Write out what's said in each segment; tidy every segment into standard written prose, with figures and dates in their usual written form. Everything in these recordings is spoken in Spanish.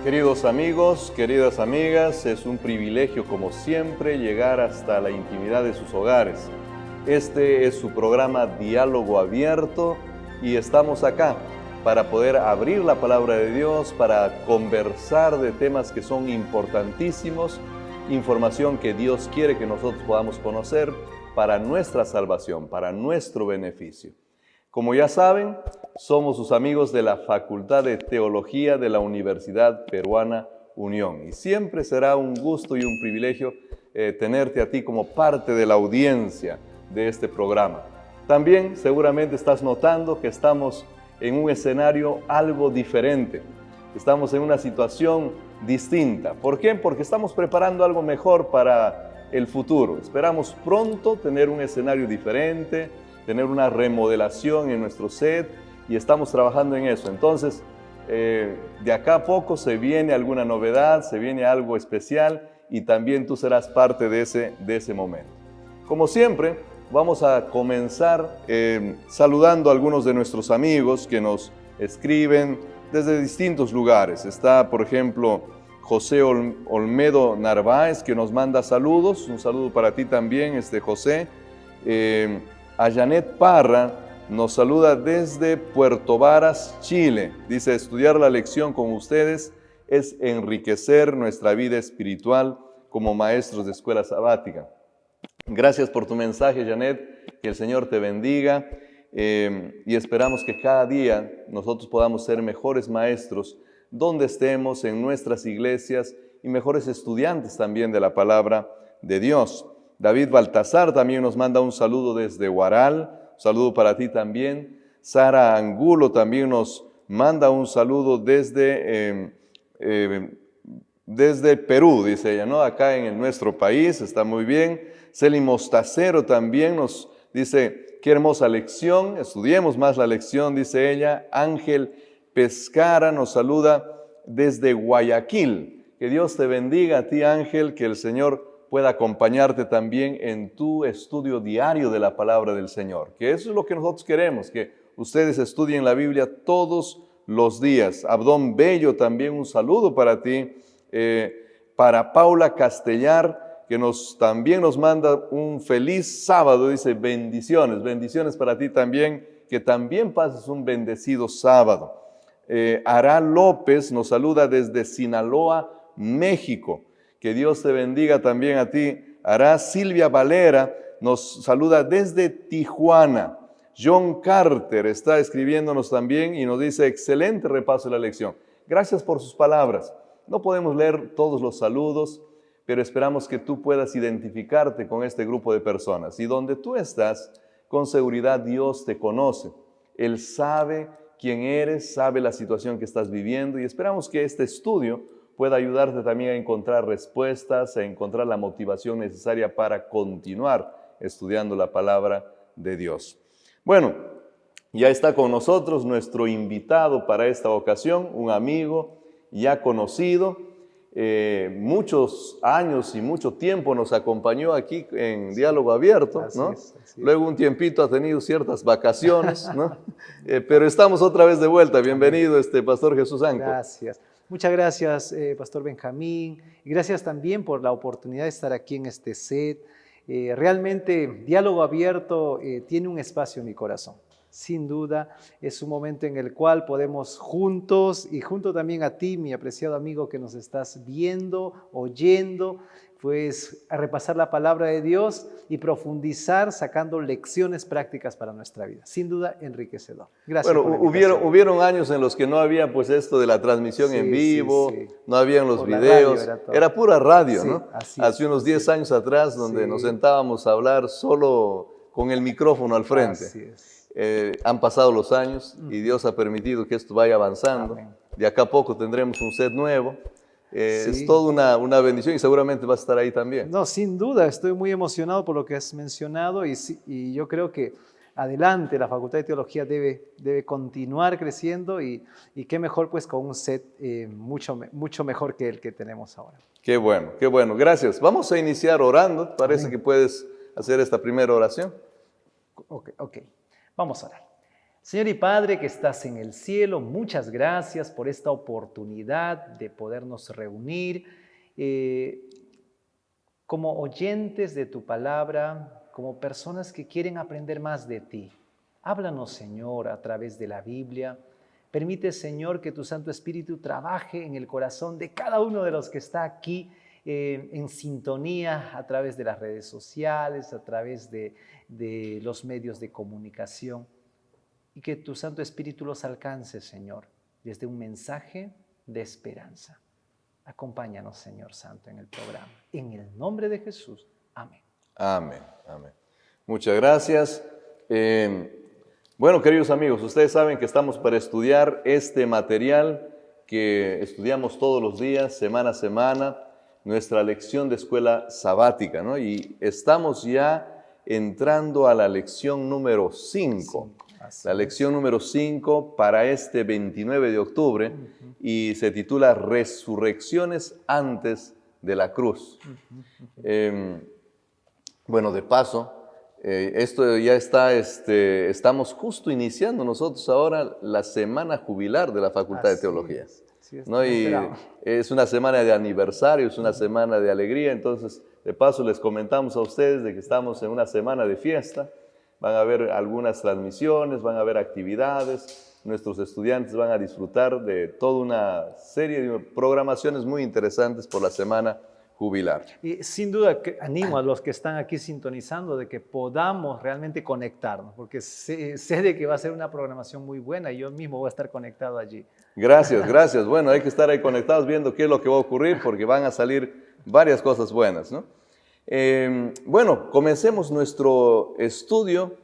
Queridos amigos, queridas amigas, es un privilegio como siempre llegar hasta la intimidad de sus hogares. Este es su programa Diálogo Abierto y estamos acá para poder abrir la palabra de Dios, para conversar de temas que son importantísimos, información que Dios quiere que nosotros podamos conocer para nuestra salvación, para nuestro beneficio. Como ya saben, somos sus amigos de la Facultad de Teología de la Universidad Peruana Unión. Y siempre será un gusto y un privilegio tenerte a ti como parte de la audiencia de este programa. También seguramente estás notando que estamos en un escenario algo diferente. Estamos en una situación distinta. ¿Por qué? Porque estamos preparando algo mejor para el futuro. Esperamos pronto tener un escenario diferente, tener una remodelación en nuestro set y estamos trabajando en eso. Entonces, de acá a poco se viene alguna novedad, se viene algo especial y también tú serás parte de ese momento. Como siempre, vamos a comenzar saludando a algunos de nuestros amigos que nos escriben desde distintos lugares. Está, por ejemplo, José Olmedo Narváez, que nos manda saludos. Un saludo para ti también, José. A Janet Parra nos saluda desde Puerto Varas, Chile. Dice, estudiar la lección con ustedes es enriquecer nuestra vida espiritual como maestros de escuela sabática. Gracias por tu mensaje, Janet, que el Señor te bendiga y esperamos que cada día nosotros podamos ser mejores maestros donde estemos en nuestras iglesias y mejores estudiantes también de la palabra de Dios. David Baltasar también nos manda un saludo desde Huaral, un saludo para ti también. Sara Angulo también nos manda un saludo desde Perú, dice ella, ¿no? Acá en nuestro país, está muy bien. Celi Mostacero también nos dice, qué hermosa lección, estudiemos más la lección, dice ella. Ángel Pescara nos saluda desde Guayaquil. Que Dios te bendiga a ti, Ángel, que el Señor pueda acompañarte también en tu estudio diario de la palabra del Señor. Que eso es lo que nosotros queremos, que ustedes estudien la Biblia todos los días. Abdón Bello, también un saludo para ti. Para Paula Castellar, que también nos manda un feliz sábado, dice bendiciones para ti también, que también pases un bendecido sábado. Ara López nos saluda desde Sinaloa, México. Que Dios te bendiga también a ti. Ara Silvia Valera nos saluda desde Tijuana. John Carter está escribiéndonos también y nos dice, excelente repaso de la lección. Gracias por sus palabras. No podemos leer todos los saludos, pero esperamos que tú puedas identificarte con este grupo de personas. Y donde tú estás, con seguridad Dios te conoce. Él sabe quién eres, sabe la situación que estás viviendo y esperamos que este estudio pueda ayudarte también a encontrar respuestas, a encontrar la motivación necesaria para continuar estudiando la palabra de Dios. Bueno, ya está con nosotros nuestro invitado para esta ocasión, un amigo ya conocido, muchos años y mucho tiempo nos acompañó aquí en Diálogo Abierto, ¿no? Así es. Luego un tiempito ha tenido ciertas vacaciones, ¿no? Pero estamos otra vez de vuelta. Bienvenido, Pastor Jesús Anco. Gracias. Muchas gracias, Pastor Benjamín, y gracias también por la oportunidad de estar aquí en este set. Realmente, Diálogo Abierto tiene un espacio en mi corazón. Sin duda, es un momento en el cual podemos juntos, y junto también a ti, mi apreciado amigo que nos estás viendo, oyendo, pues a repasar la palabra de Dios y profundizar sacando lecciones prácticas para nuestra vida. Sin duda, enriquecedor. Gracias. Bueno, hubieron años en los que no había pues esto de la transmisión en vivo, no habían los videos, era pura radio, ¿no? Hace unos 10 años atrás, donde nos sentábamos a hablar solo con el micrófono al frente. Así es. Han pasado los años y Dios ha permitido que esto vaya avanzando. Amén. De acá a poco tendremos un set nuevo. Es toda una bendición y seguramente vas a estar ahí también. No, sin duda, estoy muy emocionado por lo que has mencionado y yo creo que adelante la Facultad de Teología debe continuar creciendo y qué mejor pues con un set mucho mejor que el que tenemos ahora. Qué bueno, qué bueno. Gracias. Vamos a iniciar orando. Parece que puedes hacer esta primera oración. Ok. Vamos a orar. Señor y Padre que estás en el cielo, muchas gracias por esta oportunidad de podernos reunir como oyentes de tu palabra, como personas que quieren aprender más de ti. Háblanos, Señor, a través de la Biblia. Permite, Señor, que tu Santo Espíritu trabaje en el corazón de cada uno de los que está aquí en sintonía a través de las redes sociales, a través de los medios de comunicación. Y que tu Santo Espíritu los alcance, Señor, desde un mensaje de esperanza. Acompáñanos, Señor Santo, en el programa. En el nombre de Jesús. Amén. Amén, amén. Muchas gracias. Bueno, queridos amigos, ustedes saben que estamos para estudiar este material que estudiamos todos los días, semana a semana, nuestra lección de escuela sabática, ¿no? Y estamos ya entrando a la lección número 5. La lección número 5 para este 29 de octubre y se titula Resurrecciones antes de la cruz. Bueno, de paso, esto ya está, estamos justo iniciando nosotros ahora la semana jubilar de la Facultad de Teología. ¿No? Y es una semana de aniversario, es una semana de alegría, entonces de paso les comentamos a ustedes de que estamos en una semana de fiesta. Van a haber algunas transmisiones, van a haber actividades, nuestros estudiantes van a disfrutar de toda una serie de programaciones muy interesantes por la semana jubilar. Y sin duda que animo a los que están aquí sintonizando de que podamos realmente conectarnos, porque sé de que va a ser una programación muy buena y yo mismo voy a estar conectado allí. Gracias, gracias. Bueno, hay que estar ahí conectados viendo qué es lo que va a ocurrir porque van a salir varias cosas buenas, ¿no? Bueno, comencemos nuestro estudio,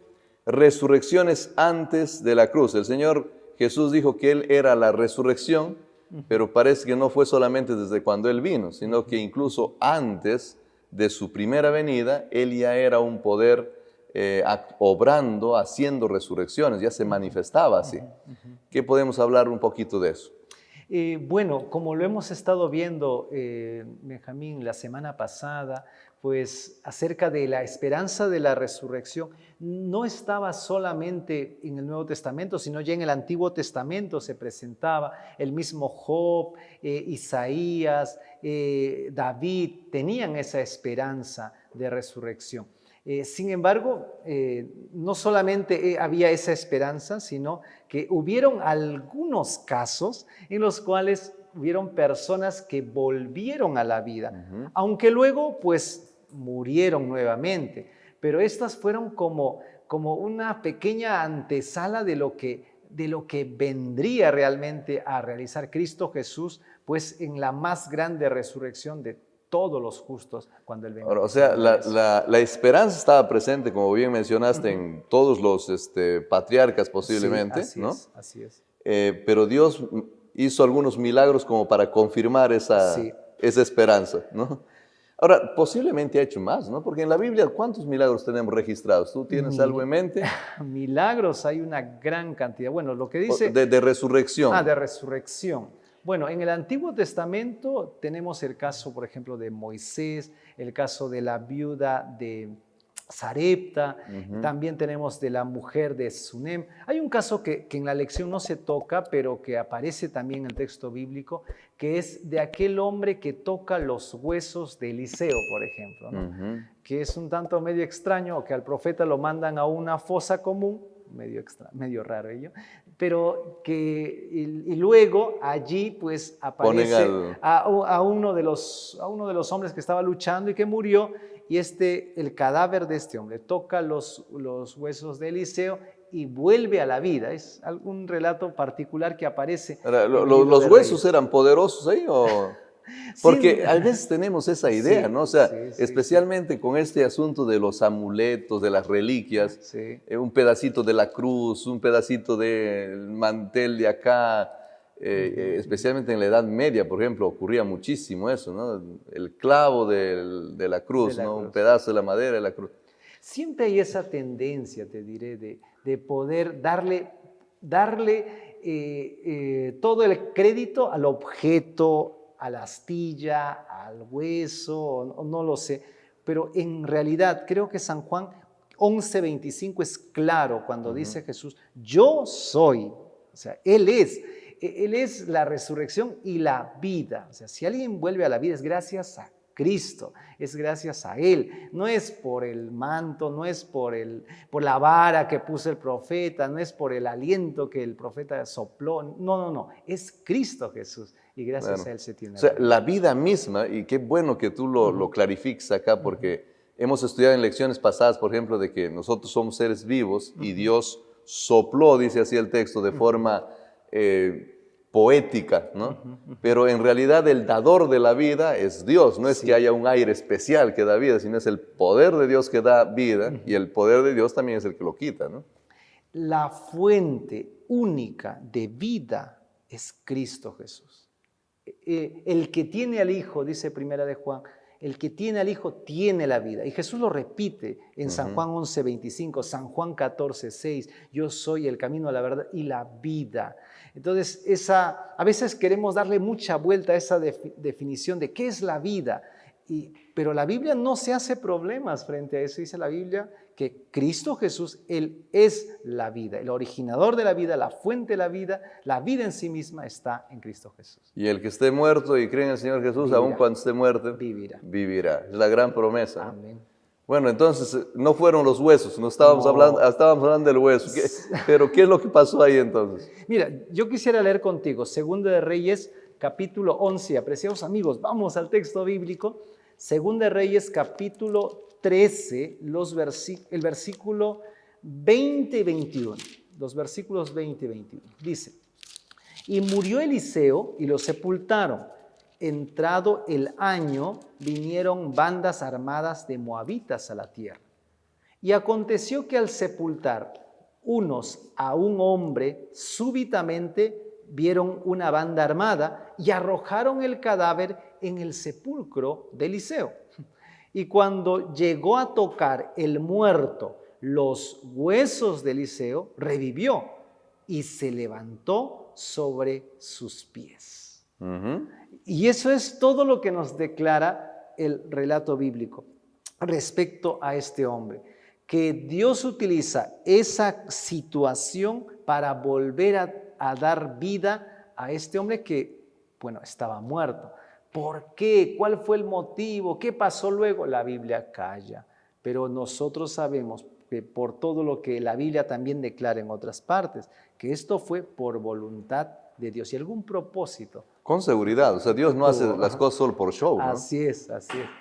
resurrecciones antes de la cruz. El Señor Jesús dijo que Él era la resurrección, pero parece que no fue solamente desde cuando Él vino, sino que incluso antes de su primera venida, Él ya era un poder obrando, haciendo resurrecciones, ya se manifestaba así. ¿Qué podemos hablar un poquito de eso? Bueno, como lo hemos estado viendo, Benjamín, la semana pasada, pues acerca de la esperanza de la resurrección, no estaba solamente en el Nuevo Testamento, sino ya en el Antiguo Testamento se presentaba el mismo Job, Isaías, David, tenían esa esperanza de resurrección. Sin embargo, no solamente había esa esperanza, sino que hubieron algunos casos en los cuales hubieron personas que volvieron a la vida, aunque luego pues murieron nuevamente. Pero estas fueron como una pequeña antesala de lo que vendría realmente a realizar Cristo Jesús, pues en la más grande resurrección de todos los justos cuando Él venga. O sea, la esperanza estaba presente, como bien mencionaste, en todos los patriarcas posiblemente, sí, así ¿no? Así es. Pero Dios hizo algunos milagros como para confirmar esa esperanza, ¿no? Ahora, posiblemente ha hecho más, ¿no? Porque en la Biblia, ¿cuántos milagros tenemos registrados? ¿Tú tienes algo en mente? Milagros hay una gran cantidad. Bueno, lo que dice... De resurrección. De resurrección. Bueno, en el Antiguo Testamento tenemos el caso, por ejemplo, de Moisés, el caso de la viuda de Sarepta, también tenemos de la mujer de Sunem. Hay un caso que en la lección no se toca, pero que aparece también en el texto bíblico, que es de aquel hombre que toca los huesos de Eliseo, por ejemplo, ¿no? Que es un tanto medio extraño, que al profeta lo mandan a una fosa común, medio raro ello, pero que y luego allí pues aparece a uno de los hombres que estaba luchando y que murió, y el cadáver de este hombre toca los huesos de Eliseo y vuelve a la vida. Es algún relato particular que aparece. ¿Los huesos eran poderosos ahí o...? Porque a veces tenemos esa idea, ¿no? O sea, especialmente con este asunto de los amuletos, de las reliquias, un pedacito de la cruz, un pedacito del mantel de acá, especialmente en la Edad Media, por ejemplo, ocurría muchísimo eso, ¿no? El clavo de la cruz, ¿no? Un pedazo de la madera de la cruz. Siempre hay esa tendencia, te diré, de poder darle todo el crédito al objeto, a la astilla, al hueso, no lo sé, pero en realidad creo que San Juan 11:25 es claro cuando dice Jesús, yo soy, o sea, Él es la resurrección y la vida. O sea, si alguien vuelve a la vida es gracias a Cristo, es gracias a Él. No es por el manto, no es por la vara que puso el profeta, no es por el aliento que el profeta sopló. No, es Cristo Jesús y gracias a Él se tiene. O sea, la vida misma, y qué bueno que tú lo clarifiques acá, porque hemos estudiado en lecciones pasadas, por ejemplo, de que nosotros somos seres vivos y Dios sopló, dice así el texto, de forma poética, ¿no? Pero en realidad el dador de la vida es Dios, no es que haya un aire especial que da vida, sino es el poder de Dios que da vida y el poder de Dios también es el que lo quita, ¿no? La fuente única de vida es Cristo Jesús. El que tiene al Hijo, dice Primera de Juan, el que tiene al Hijo tiene la vida. Y Jesús lo repite en San Juan 11:25, San Juan 14:6, yo soy el camino, la verdad y la vida. Entonces, a veces queremos darle mucha vuelta a esa definición de qué es la vida, pero la Biblia no se hace problemas frente a eso. Dice la Biblia que Cristo Jesús, Él es la vida, el originador de la vida, la fuente de la vida en sí misma está en Cristo Jesús. Y el que esté muerto y cree en el Señor Jesús, Vivirá. aun cuando esté muerto, vivirá. Es la gran promesa. Amén. Bueno, entonces no fueron los huesos, no estábamos hablando del hueso. Pero ¿qué es lo que pasó ahí entonces? Mira, yo quisiera leer contigo, Segunda de Reyes, capítulo 11. Apreciados amigos, vamos al texto bíblico. Segunda de Reyes, capítulo 13, el versículo 20 y 21. Los versículos 20 y 21. Dice, y murió Eliseo y lo sepultaron. Entrado el año, vinieron bandas armadas de moabitas a la tierra. Y aconteció que al sepultar unos a un hombre, súbitamente vieron una banda armada y arrojaron el cadáver en el sepulcro de Eliseo. Y cuando llegó a tocar el muerto los huesos de Eliseo, revivió y se levantó sobre sus pies. Y eso es todo lo que nos declara el relato bíblico respecto a este hombre, que Dios utiliza esa situación para volver a dar vida a este hombre que, bueno, estaba muerto. ¿Por qué? ¿Cuál fue el motivo? ¿Qué pasó luego? La Biblia calla, pero nosotros sabemos que por todo lo que la Biblia también declara en otras partes, que esto fue por voluntad de Dios y algún propósito. Con seguridad, o sea, Dios no hace las cosas solo por show, ¿no? Así es.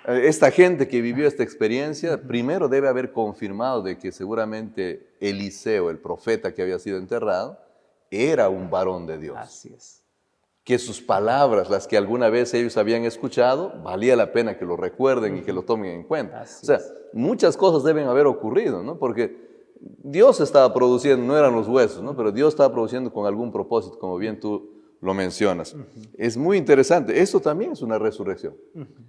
Esta gente que vivió esta experiencia, primero debe haber confirmado de que seguramente Eliseo, el profeta que había sido enterrado, era un varón de Dios. Así es. Que sus palabras, las que alguna vez ellos habían escuchado, valía la pena que lo recuerden y que lo tomen en cuenta. Así es. Muchas cosas deben haber ocurrido, ¿no? Porque Dios estaba produciendo, no eran los huesos, ¿no? Pero Dios estaba produciendo con algún propósito, como bien tú lo mencionas. Es muy interesante. Esto también es una resurrección.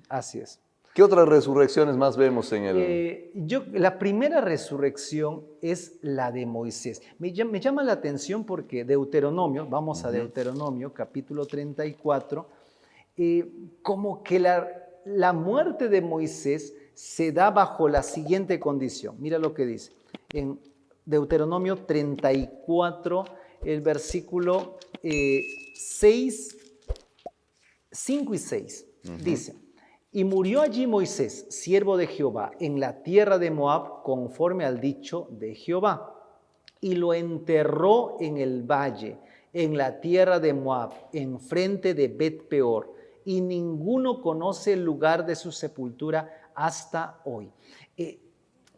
Así es. ¿Qué otras resurrecciones más vemos en el...? La primera resurrección es la de Moisés. Me llama la atención porque Deuteronomio, vamos a Deuteronomio, capítulo 34, como que la muerte de Moisés se da bajo la siguiente condición. Mira lo que dice. En Deuteronomio 34, el versículo 5 y 6, dice, y murió allí Moisés, siervo de Jehová, en la tierra de Moab, conforme al dicho de Jehová, y lo enterró en el valle, en la tierra de Moab, enfrente de Bet-peor, y ninguno conoce el lugar de su sepultura hasta hoy.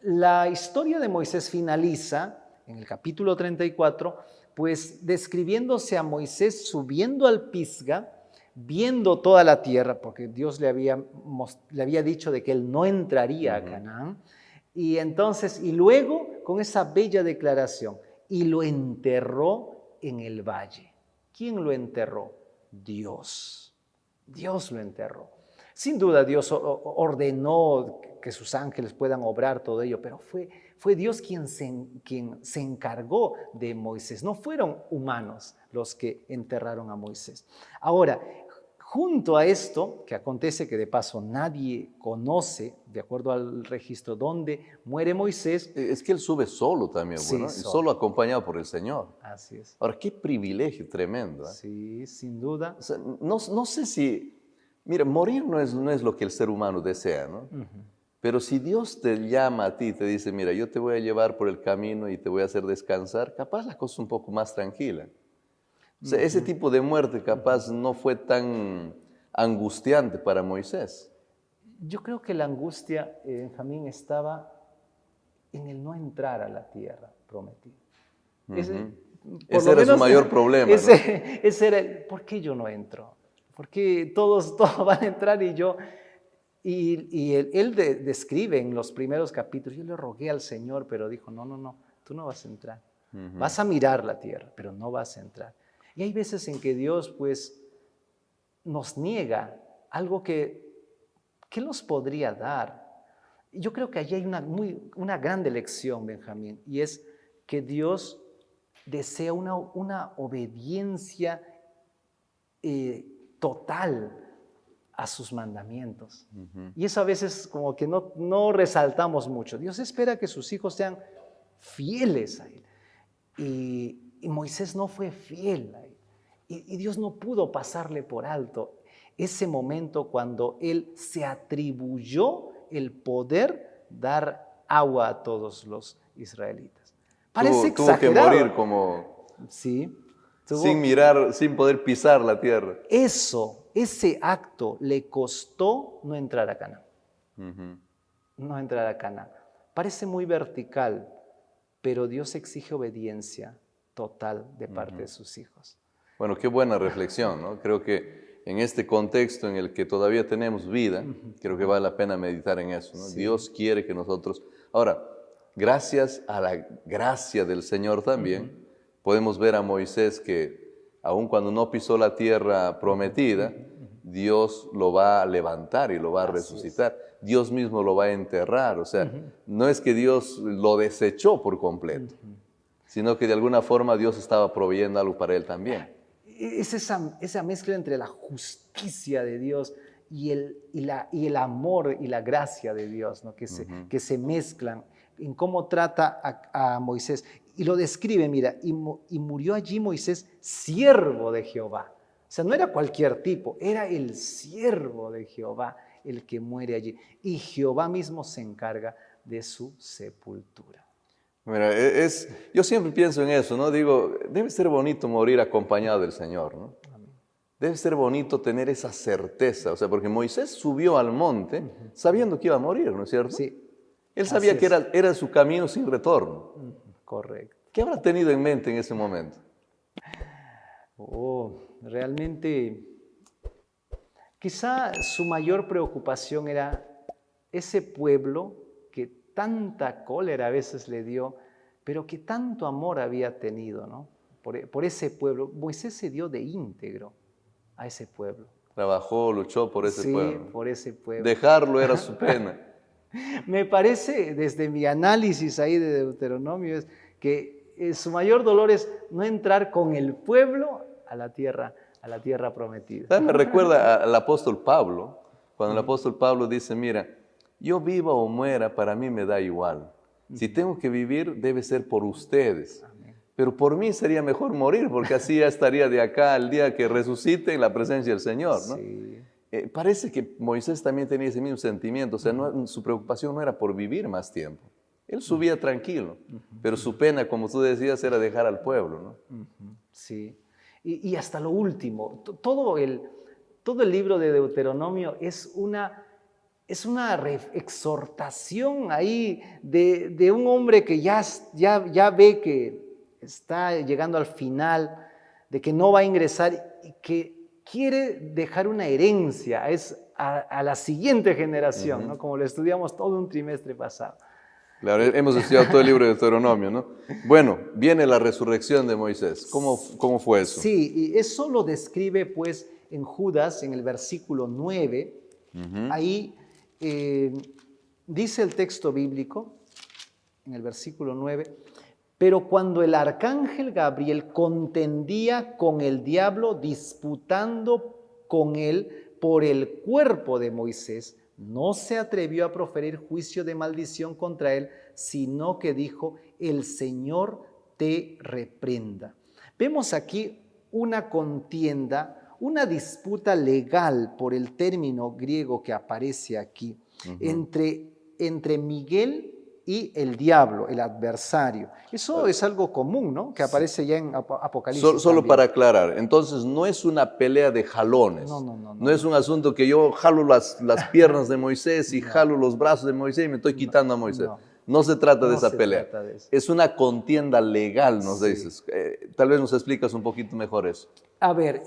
La historia de Moisés finaliza en el capítulo 34, pues describiéndose a Moisés subiendo al Pisga, viendo toda la tierra, porque Dios le había dicho de que él no entraría a Canaán, y entonces, y luego con esa bella declaración, y lo enterró en el valle. ¿Quién lo enterró? Dios. Dios lo enterró. Sin duda Dios ordenó que sus ángeles puedan obrar todo ello, pero fue Dios quien se encargó de Moisés. No fueron humanos los que enterraron a Moisés. Ahora, Junto a esto, que acontece que de paso nadie conoce, de acuerdo al registro, dónde muere Moisés. Es que él sube solo también, Sí, bueno, y solo. solo acompañado por el Señor. Así es. Ahora, qué privilegio tremendo. Sí, sin duda. O sea, no sé si, mira, morir no es lo que el ser humano desea, ¿no? Pero si Dios te llama a ti y te dice, mira, yo te voy a llevar por el camino y te voy a hacer descansar, capaz la cosa es un poco más tranquila. O sea, ese tipo de muerte capaz no fue tan angustiante para Moisés. Yo creo que la angustia, Benjamín, estaba en el no entrar a la tierra prometida. Ese era su mayor problema, ¿no? Ese era el, ¿por qué yo no entro? ¿Por qué todos van a entrar y yo? Y él describe en los primeros capítulos, yo le rogué al Señor, pero dijo, no, tú no vas a entrar. Vas a mirar la tierra, pero no vas a entrar. Y hay veces en que Dios, pues, nos niega algo que nos podría dar. Yo creo que allí hay una grande lección, Benjamín, y es que Dios desea una obediencia total a sus mandamientos. Y eso a veces como que no resaltamos mucho. Dios espera que sus hijos sean fieles a Él. Y Moisés no fue fiel a Él. Y Dios no pudo pasarle por alto ese momento cuando Él se atribuyó el poder dar agua a todos los israelitas. Parece exagerado. Tuvo que morir como Sí. sin mirar, sin poder pisar la tierra. Ese acto le costó no entrar a Canaán. No entrar a Canaán. Parece muy vertical, pero Dios exige obediencia total de parte de sus hijos. Bueno, qué buena reflexión, ¿no? Creo que en este contexto en el que todavía tenemos vida, creo que vale la pena meditar en eso, ¿no? Sí. Dios quiere que nosotros... Ahora, gracias a la gracia del Señor también, podemos ver a Moisés que, aun cuando no pisó la tierra prometida, Dios lo va a levantar y lo va a resucitar. Dios mismo lo va a enterrar. O sea, no es que Dios lo desechó por completo, sino que de alguna forma Dios estaba proveyendo algo para él también. Es esa mezcla entre la justicia de Dios y el amor y la gracia de Dios, ¿no? que se mezclan en cómo trata a Moisés. Y lo describe, mira, y murió allí Moisés, siervo de Jehová. O sea, no era cualquier tipo, era el siervo de Jehová el que muere allí. Y Jehová mismo se encarga de su sepultura. Mira, yo siempre pienso en eso, ¿no? Digo, debe ser bonito morir acompañado del Señor, ¿no? Debe ser bonito tener esa certeza, o sea, porque Moisés subió al monte sabiendo que iba a morir, ¿no es cierto? Sí. Él sabía que era su camino sin retorno. Correcto. ¿Qué habrá tenido en mente en ese momento? Realmente, quizá su mayor preocupación era ese pueblo que tanta cólera a veces le dio, pero que tanto amor había tenido, ¿no? Por ese pueblo. Moisés se dio de íntegro a ese pueblo. Trabajó, luchó por ese pueblo. Sí, por ese pueblo. Dejarlo era su pena. Me parece, desde mi análisis ahí de Deuteronomio, es que su mayor dolor es no entrar con el pueblo a la tierra prometida. ¿Sabes? Me recuerda al apóstol Pablo, cuando el apóstol Pablo dice, mira, yo viva o muera, para mí me da igual. Si tengo que vivir, debe ser por ustedes. Amén. Pero por mí sería mejor morir, porque así ya estaría de acá al día que resucite en la presencia del Señor, ¿no? Sí. Parece que Moisés también tenía ese mismo sentimiento, o sea, su preocupación no era por vivir más tiempo. Él subía tranquilo, pero su pena, como tú decías, era dejar al pueblo, ¿no? Sí, y hasta lo último, todo el libro de Deuteronomio es una exhortación ahí de un hombre que ya ve que está llegando al final, de que no va a ingresar y que quiere dejar una herencia a la siguiente generación, ¿no? Como lo estudiamos todo un trimestre pasado. Claro, hemos estudiado todo el libro de Deuteronomio, ¿no? Bueno, viene la resurrección de Moisés. ¿Cómo fue eso? Sí, y eso lo describe pues en Judas, en el versículo 9. Ahí dice el texto bíblico, en el versículo 9, pero cuando el arcángel Gabriel contendía con el diablo disputando con él por el cuerpo de Moisés, no se atrevió a proferir juicio de maldición contra él, sino que dijo: el Señor te reprenda. Vemos aquí una contienda, una disputa legal por el término griego que aparece aquí, entre Miguel y el diablo, el adversario. Eso es algo común, ¿no? Que aparece ya en Apocalipsis. Solo para aclarar, entonces no es una pelea de jalones. No es un asunto que yo jalo las piernas de Moisés y jalo los brazos de Moisés y me estoy quitando a Moisés. No se trata de esa pelea. Es una contienda legal, nos dices. Tal vez nos explicas un poquito mejor eso. A ver,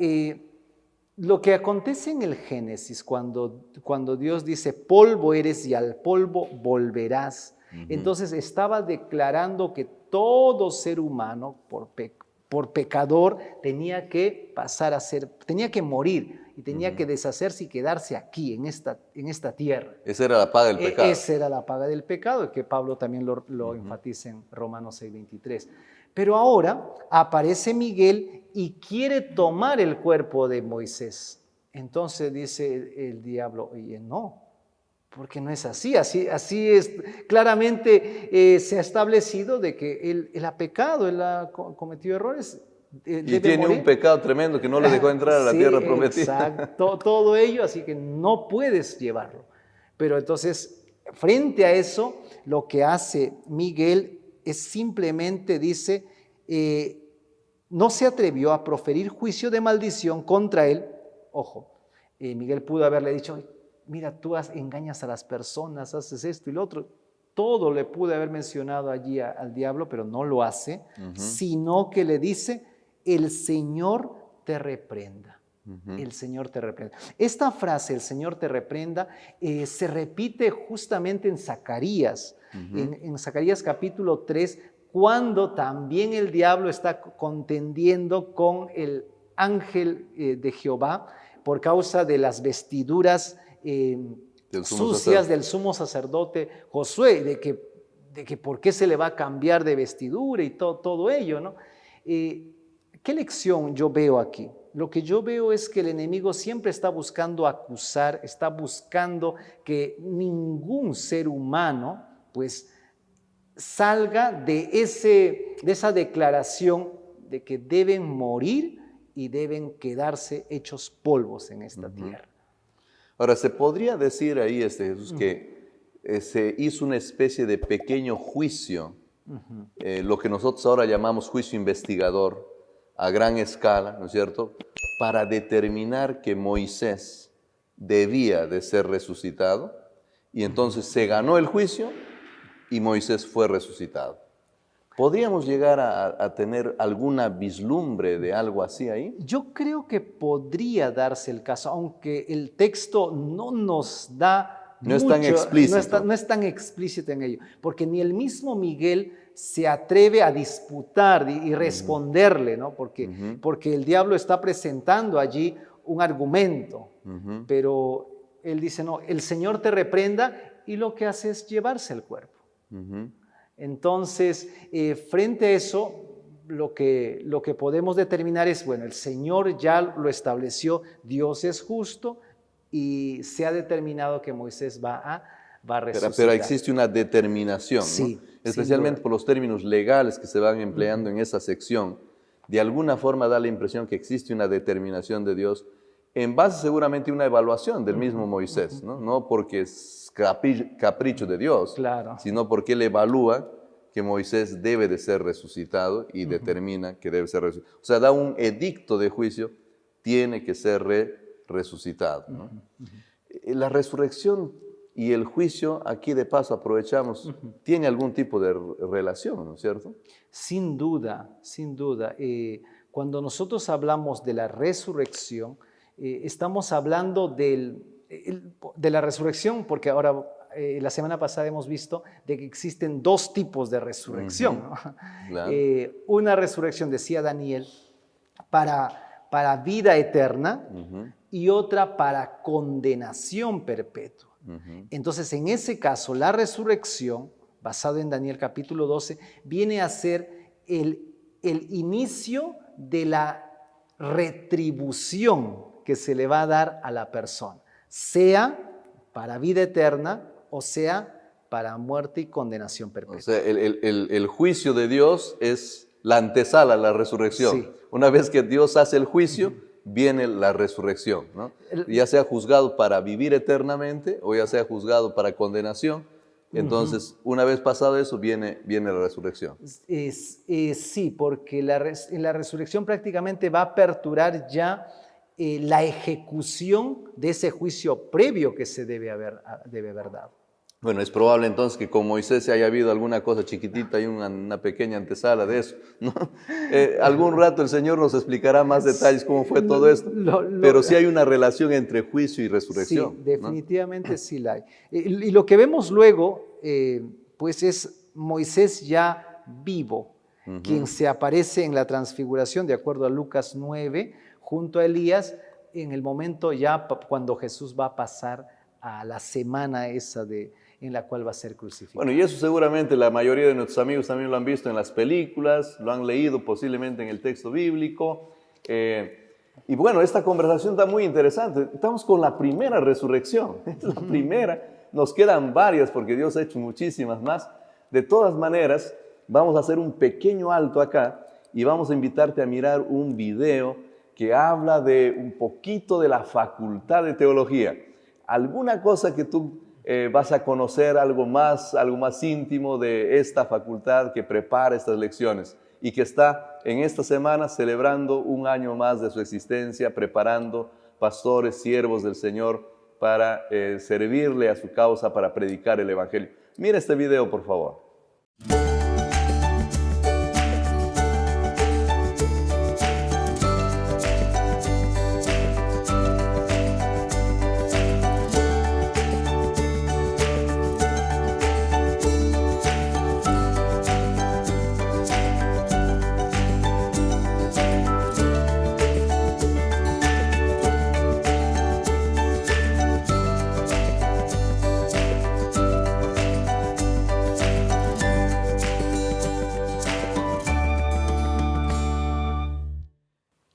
lo que acontece en el Génesis, cuando Dios dice: polvo eres y al polvo volverás. Entonces estaba declarando que todo ser humano, por pecador, tenía que tenía que morir y tenía que deshacerse y quedarse aquí, en esta tierra. Esa era la paga del pecado. Esa era la paga del pecado, que Pablo también lo enfatiza en Romanos 6:23. Pero ahora aparece Miguel y quiere tomar el cuerpo de Moisés. Entonces dice el diablo: oye, no, porque no es así. Así es. Claramente se ha establecido de que él ha pecado, él ha cometido errores. Y tiene un pecado tremendo que no le dejó entrar a la tierra prometida. Exacto, todo ello, así que no puedes llevarlo. Pero entonces, frente a eso, lo que hace Miguel es simplemente dice: no se atrevió a proferir juicio de maldición contra él. Ojo, Miguel pudo haberle dicho: mira, tú engañas a las personas, haces esto y lo otro. Todo le pude haber mencionado allí al diablo, pero no lo hace, sino que le dice: el Señor te reprenda. El Señor te reprenda. Esta frase, el Señor te reprenda, se repite justamente en Zacarías, en Zacarías capítulo 3, cuando también el diablo está contendiendo con el ángel de Jehová por causa de las vestiduras sucias del sumo sacerdote Josué, de que por qué se le va a cambiar de vestidura y todo ello, ¿no? ¿Qué lección yo veo aquí? Lo que yo veo es que el enemigo siempre está buscando acusar, está buscando que ningún ser humano pues salga de esa declaración de que deben morir y deben quedarse hechos polvos en esta tierra. Ahora, ¿se podría decir ahí, Jesús, que se hizo una especie de pequeño juicio, lo que nosotros ahora llamamos juicio investigador, a gran escala, ¿no es cierto?, para determinar que Moisés debía de ser resucitado, y entonces se ganó el juicio y Moisés fue resucitado? ¿Podríamos llegar a tener alguna vislumbre de algo así ahí? Yo creo que podría darse el caso, aunque el texto no nos da no es tan explícito. No es tan explícito en ello, porque ni el mismo Miguel se atreve a disputar y responderle, ¿no? Porque el diablo está presentando allí un argumento, pero él dice: no, el Señor te reprenda, y lo que hace es llevarse el cuerpo. Entonces, frente a eso, lo que podemos determinar es, bueno, el Señor ya lo estableció, Dios es justo, y se ha determinado que Moisés va a resucitar. Pero existe una determinación, sí, ¿no? Especialmente por los términos legales que se van empleando en esa sección. De alguna forma da la impresión que existe una determinación de Dios en base seguramente a una evaluación del mismo Moisés, ¿no? No porque es capricho de Dios, claro, sino porque él evalúa que Moisés debe de ser resucitado y determina que debe ser resucitado. O sea, da un edicto de juicio: tiene que ser resucitado, ¿no? La resurrección y el juicio, aquí de paso aprovechamos, tiene algún tipo de relación, ¿no es cierto? Sin duda, sin duda. Cuando nosotros hablamos de la resurrección, estamos hablando de la resurrección, porque ahora la semana pasada hemos visto de que existen dos tipos de resurrección, ¿no? Claro. Una resurrección, decía Daniel, para vida eterna, y otra para condenación perpetua. Entonces, en ese caso, la resurrección, basado en Daniel capítulo 12, viene a ser el inicio de la retribución que se le va a dar a la persona, sea para vida eterna o sea para muerte y condenación perpetua. O sea, el juicio de Dios es la antesala, la resurrección. Sí. Una vez que Dios hace el juicio, viene la resurrección, ¿no? Ya sea juzgado para vivir eternamente o ya sea juzgado para condenación. Entonces, una vez pasado eso, viene la resurrección. Sí, porque en la resurrección prácticamente va a aperturar ya la ejecución de ese juicio previo que se debe haber dado. Bueno, es probable entonces que con Moisés haya habido alguna cosa chiquitita y una pequeña antesala de eso, ¿no? Algún rato el Señor nos explicará más detalles cómo fue todo esto, pero sí hay una relación entre juicio y resurrección. Sí, definitivamente, ¿no? Sí la hay. Y lo que vemos luego, pues es Moisés ya vivo, quien se aparece en la transfiguración, de acuerdo a Lucas 9, junto a Elías, en el momento ya cuando Jesús va a pasar a la semana esa en la cual va a ser crucificado. Bueno, y eso seguramente la mayoría de nuestros amigos también lo han visto en las películas, lo han leído posiblemente en el texto bíblico. Y bueno, esta conversación está muy interesante. Estamos con la primera resurrección, es la primera. Nos quedan varias porque Dios ha hecho muchísimas más. De todas maneras, vamos a hacer un pequeño alto acá y vamos a invitarte a mirar un video que habla de un poquito de la facultad de teología. Alguna cosa que tú vas a conocer, algo más íntimo de esta facultad que prepara estas lecciones y que está en esta semana celebrando un año más de su existencia, preparando pastores, siervos del Señor para servirle a su causa, para predicar el Evangelio. Mira este video, por favor.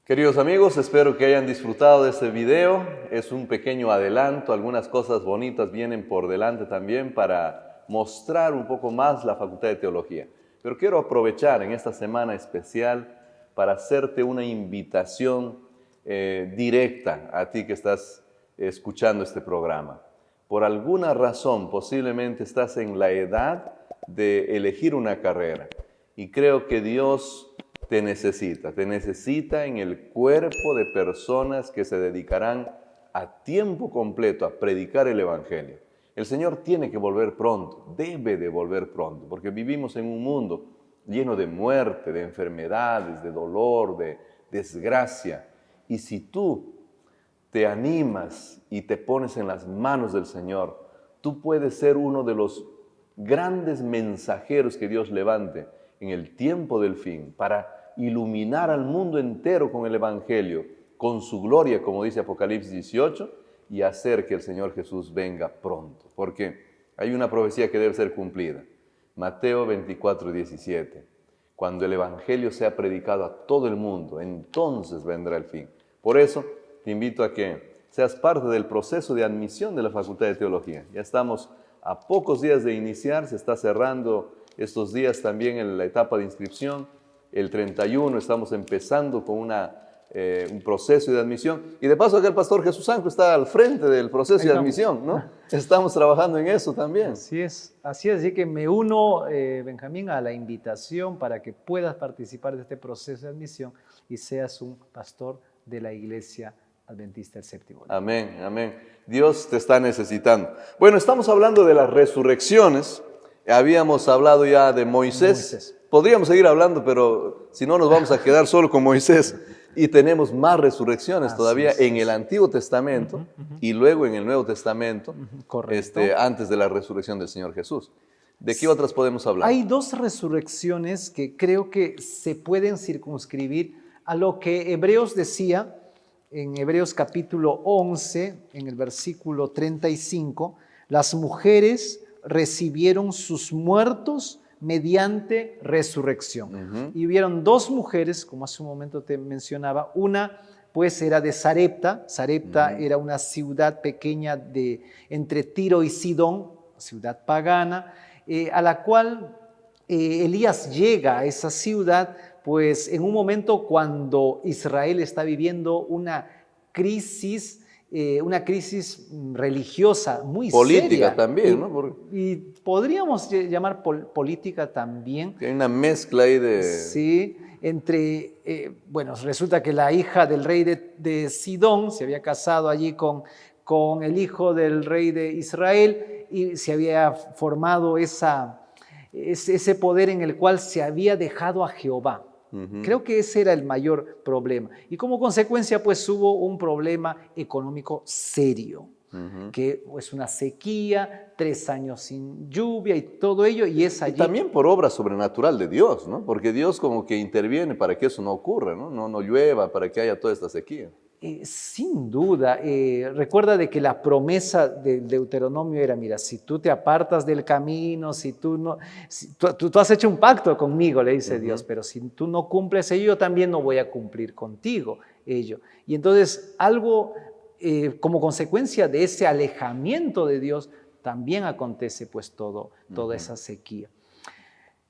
Queridos amigos, espero que hayan disfrutado de este video. Es un pequeño adelanto, algunas cosas bonitas vienen por delante también para mostrar un poco más la Facultad de Teología. Pero quiero aprovechar en esta semana especial para hacerte una invitación directa a ti que estás escuchando este programa. Por alguna razón, posiblemente estás en la edad de elegir una carrera y creo que Dios te necesita en el cuerpo de personas que se dedicarán a tiempo completo a predicar el Evangelio. El Señor tiene que volver pronto, debe de volver pronto, porque vivimos en un mundo lleno de muerte, de enfermedades, de dolor, de desgracia. Y si tú te animas y te pones en las manos del Señor, tú puedes ser uno de los grandes mensajeros que Dios levante en el tiempo del fin para iluminar al mundo entero con el Evangelio, con su gloria, como dice Apocalipsis 18, y hacer que el Señor Jesús venga pronto, porque hay una profecía que debe ser cumplida. Mateo 24, 17. Cuando el Evangelio sea predicado a todo el mundo, entonces vendrá el fin. Por eso, te invito a que seas parte del proceso de admisión de la Facultad de Teología. Ya estamos a pocos días de iniciar, se está cerrando estos días también en la etapa de inscripción. El 31 estamos empezando con un proceso de admisión. Y de paso acá el pastor Jesús Ángel está al frente del proceso de admisión, ¿no? Estamos trabajando en eso también. Así es, así que me uno, Benjamín, a la invitación para que puedas participar de este proceso de admisión y seas un pastor de la Iglesia Adventista del Séptimo Día. Amén, amén. Dios te está necesitando. Bueno, estamos hablando de las resurrecciones. Habíamos hablado ya de Moisés. Podríamos seguir hablando, pero si no nos vamos a quedar solo con Moisés. Y tenemos más resurrecciones todavía en el Antiguo Testamento y luego en el Nuevo Testamento, antes de la resurrección del Señor Jesús. ¿De qué otras podemos hablar? Hay dos resurrecciones que creo que se pueden circunscribir a lo que Hebreos decía en Hebreos capítulo 11, en el versículo 35, las mujeres recibieron sus muertos mediante resurrección. Y hubieron dos mujeres, como hace un momento te mencionaba, una pues era de Sarepta. Sarepta era una ciudad pequeña entre Tiro y Sidón, ciudad pagana, a la cual Elías llega a esa ciudad, pues en un momento cuando Israel está viviendo una crisis religiosa muy política seria. también, ¿no? Y podríamos llamar política también. Hay una mezcla ahí de... Sí, bueno, resulta que la hija del rey de Sidón se había casado allí con el hijo del rey de Israel y se había formado ese poder en el cual se había dejado a Jehová. Creo que ese era el mayor problema. Y como consecuencia, pues hubo un problema económico serio, que es una sequía, 3 años sin lluvia y todo ello, y es allí... Y también por obra sobrenatural de Dios, ¿no? Porque Dios como que interviene para que eso no ocurra, ¿no? No llueva, para que haya toda esta sequía. Sin duda, recuerda de que la promesa del Deuteronomio era, mira, si tú te apartas del camino, si tú no, tú has hecho un pacto conmigo, le dice Dios, pero si tú no cumples ello, yo también no voy a cumplir contigo ello. Y entonces algo como consecuencia de ese alejamiento de Dios, también acontece pues toda esa sequía.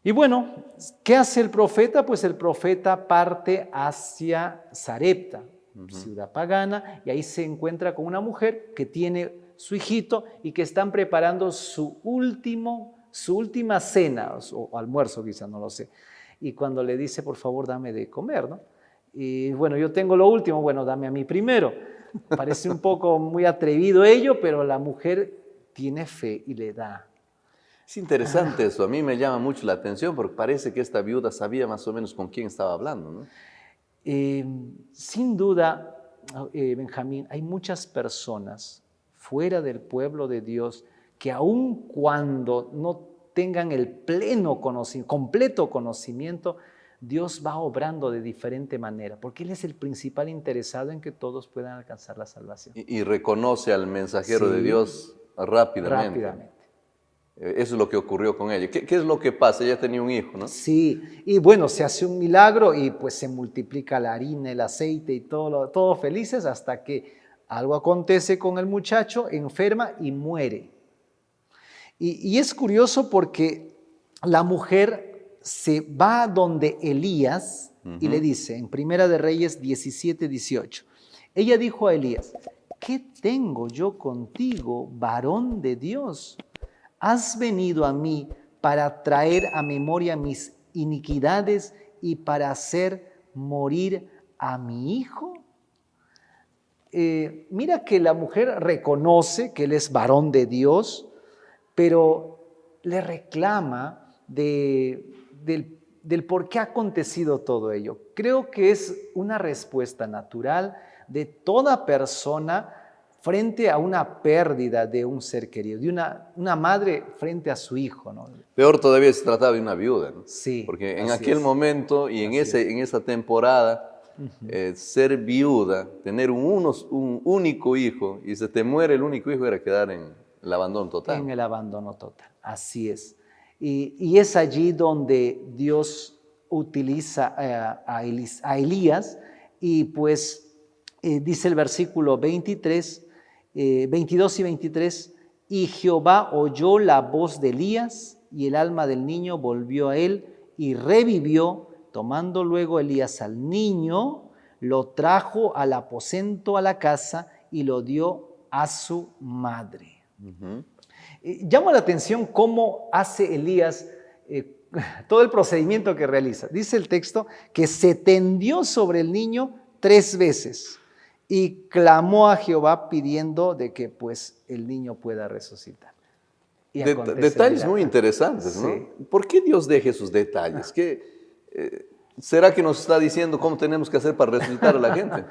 Y bueno, ¿qué hace el profeta? Pues el profeta parte hacia Sarepta, ciudad pagana, y ahí se encuentra con una mujer que tiene su hijito y que están preparando su última cena o almuerzo, quizá, no lo sé. Y cuando le dice, por favor, dame de comer, ¿no? Y bueno, yo tengo lo último, bueno, dame a mí primero. Parece un poco muy atrevido ello, pero la mujer tiene fe y le da. Es interesante eso, a mí me llama mucho la atención porque parece que esta viuda sabía más o menos con quién estaba hablando, ¿no? Sin duda, Benjamín, hay muchas personas fuera del pueblo de Dios que aun cuando no tengan el completo conocimiento, Dios va obrando de diferente manera, porque Él es el principal interesado en que todos puedan alcanzar la salvación. Y reconoce al mensajero de Dios rápidamente. Eso es lo que ocurrió con ella. ¿Qué es lo que pasa? Ella tenía un hijo, ¿no? Sí, y bueno, se hace un milagro y pues se multiplica la harina, el aceite y todo felices hasta que algo acontece con el muchacho, enferma y muere. Y es curioso porque la mujer se va donde Elías y le dice en Primera de Reyes 17:18. Ella dijo a Elías, ¿qué tengo yo contigo, varón de Dios? ¿Has venido a mí para traer a memoria mis iniquidades y para hacer morir a mi hijo? Mira que la mujer reconoce que él es varón de Dios, pero le reclama del por qué ha acontecido todo ello. Creo que es una respuesta natural de toda persona frente a una pérdida de un ser querido, de una madre frente a su hijo, ¿no? Peor todavía se trataba de una viuda, ¿no? Sí. Porque en aquel momento y en esa temporada, ser viuda, tener un único hijo y se te muere el único hijo era quedar en el abandono total. En el abandono total, así es. Y es allí donde Dios utiliza a Elías y pues dice el versículo 22 y 23, y Jehová oyó la voz de Elías y el alma del niño volvió a él y revivió, tomando luego Elías al niño, lo trajo al aposento a la casa y lo dio a su madre. Llama la atención cómo hace Elías todo el procedimiento que realiza. Dice el texto que se tendió sobre el niño 3 veces. Y clamó a Jehová pidiendo de que pues el niño pueda resucitar. Detalles muy interesantes, ¿no? Sí. ¿Por qué Dios deja esos detalles? ¿Será que nos está diciendo cómo tenemos que hacer para resucitar a la gente?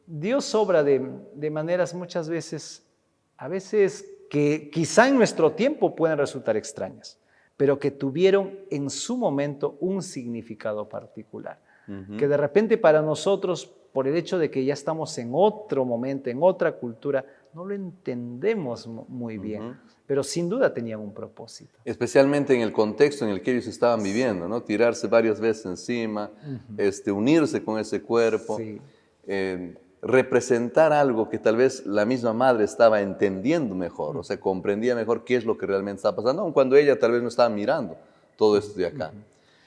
Dios obra de maneras muchas veces, a veces que quizá en nuestro tiempo pueden resultar extrañas, pero que tuvieron en su momento un significado particular. Que de repente para nosotros, por el hecho de que ya estamos en otro momento, en otra cultura, no lo entendemos muy bien, pero sin duda tenían un propósito. Especialmente en el contexto en el que ellos estaban viviendo, ¿no? Tirarse varias veces encima, unirse con ese cuerpo, Sí. representar algo que tal vez la misma madre estaba entendiendo mejor, o sea, comprendía mejor qué es lo que realmente está pasando, aun cuando ella tal vez no estaba mirando todo esto de acá.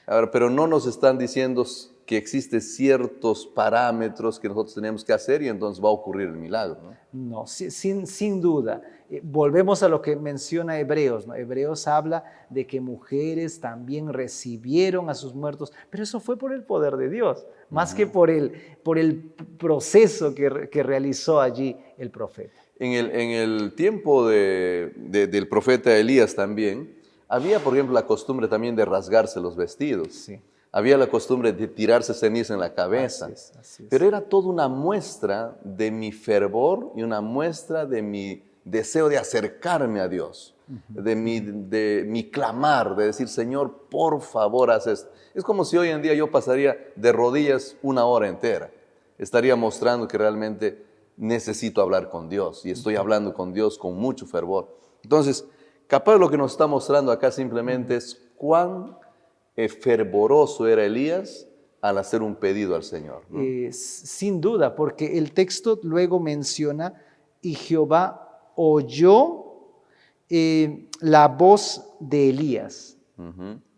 Ahora, pero no nos están diciendo que existen ciertos parámetros que nosotros tenemos que hacer y entonces va a ocurrir el milagro, ¿no? No, sin duda. Volvemos a lo que menciona Hebreos, ¿no? Hebreos habla de que mujeres también recibieron a sus muertos, pero eso fue por el poder de Dios, más que por el proceso que realizó allí el profeta. En el tiempo del profeta Elías también, había, por ejemplo, la costumbre también de rasgarse los vestidos. Sí. Había la costumbre de tirarse ceniza en la cabeza. Así es. Pero era toda una muestra de mi fervor y una muestra de mi deseo de acercarme a Dios, de mi clamar, de decir, Señor, por favor, haz esto. Es como si hoy en día yo pasaría de rodillas una hora entera. Estaría mostrando que realmente necesito hablar con Dios y estoy hablando con Dios con mucho fervor. Entonces, capaz lo que nos está mostrando acá simplemente es cuán fervoroso era Elías al hacer un pedido al Señor, ¿no? Sin duda, porque el texto luego menciona, y Jehová oyó la voz de Elías,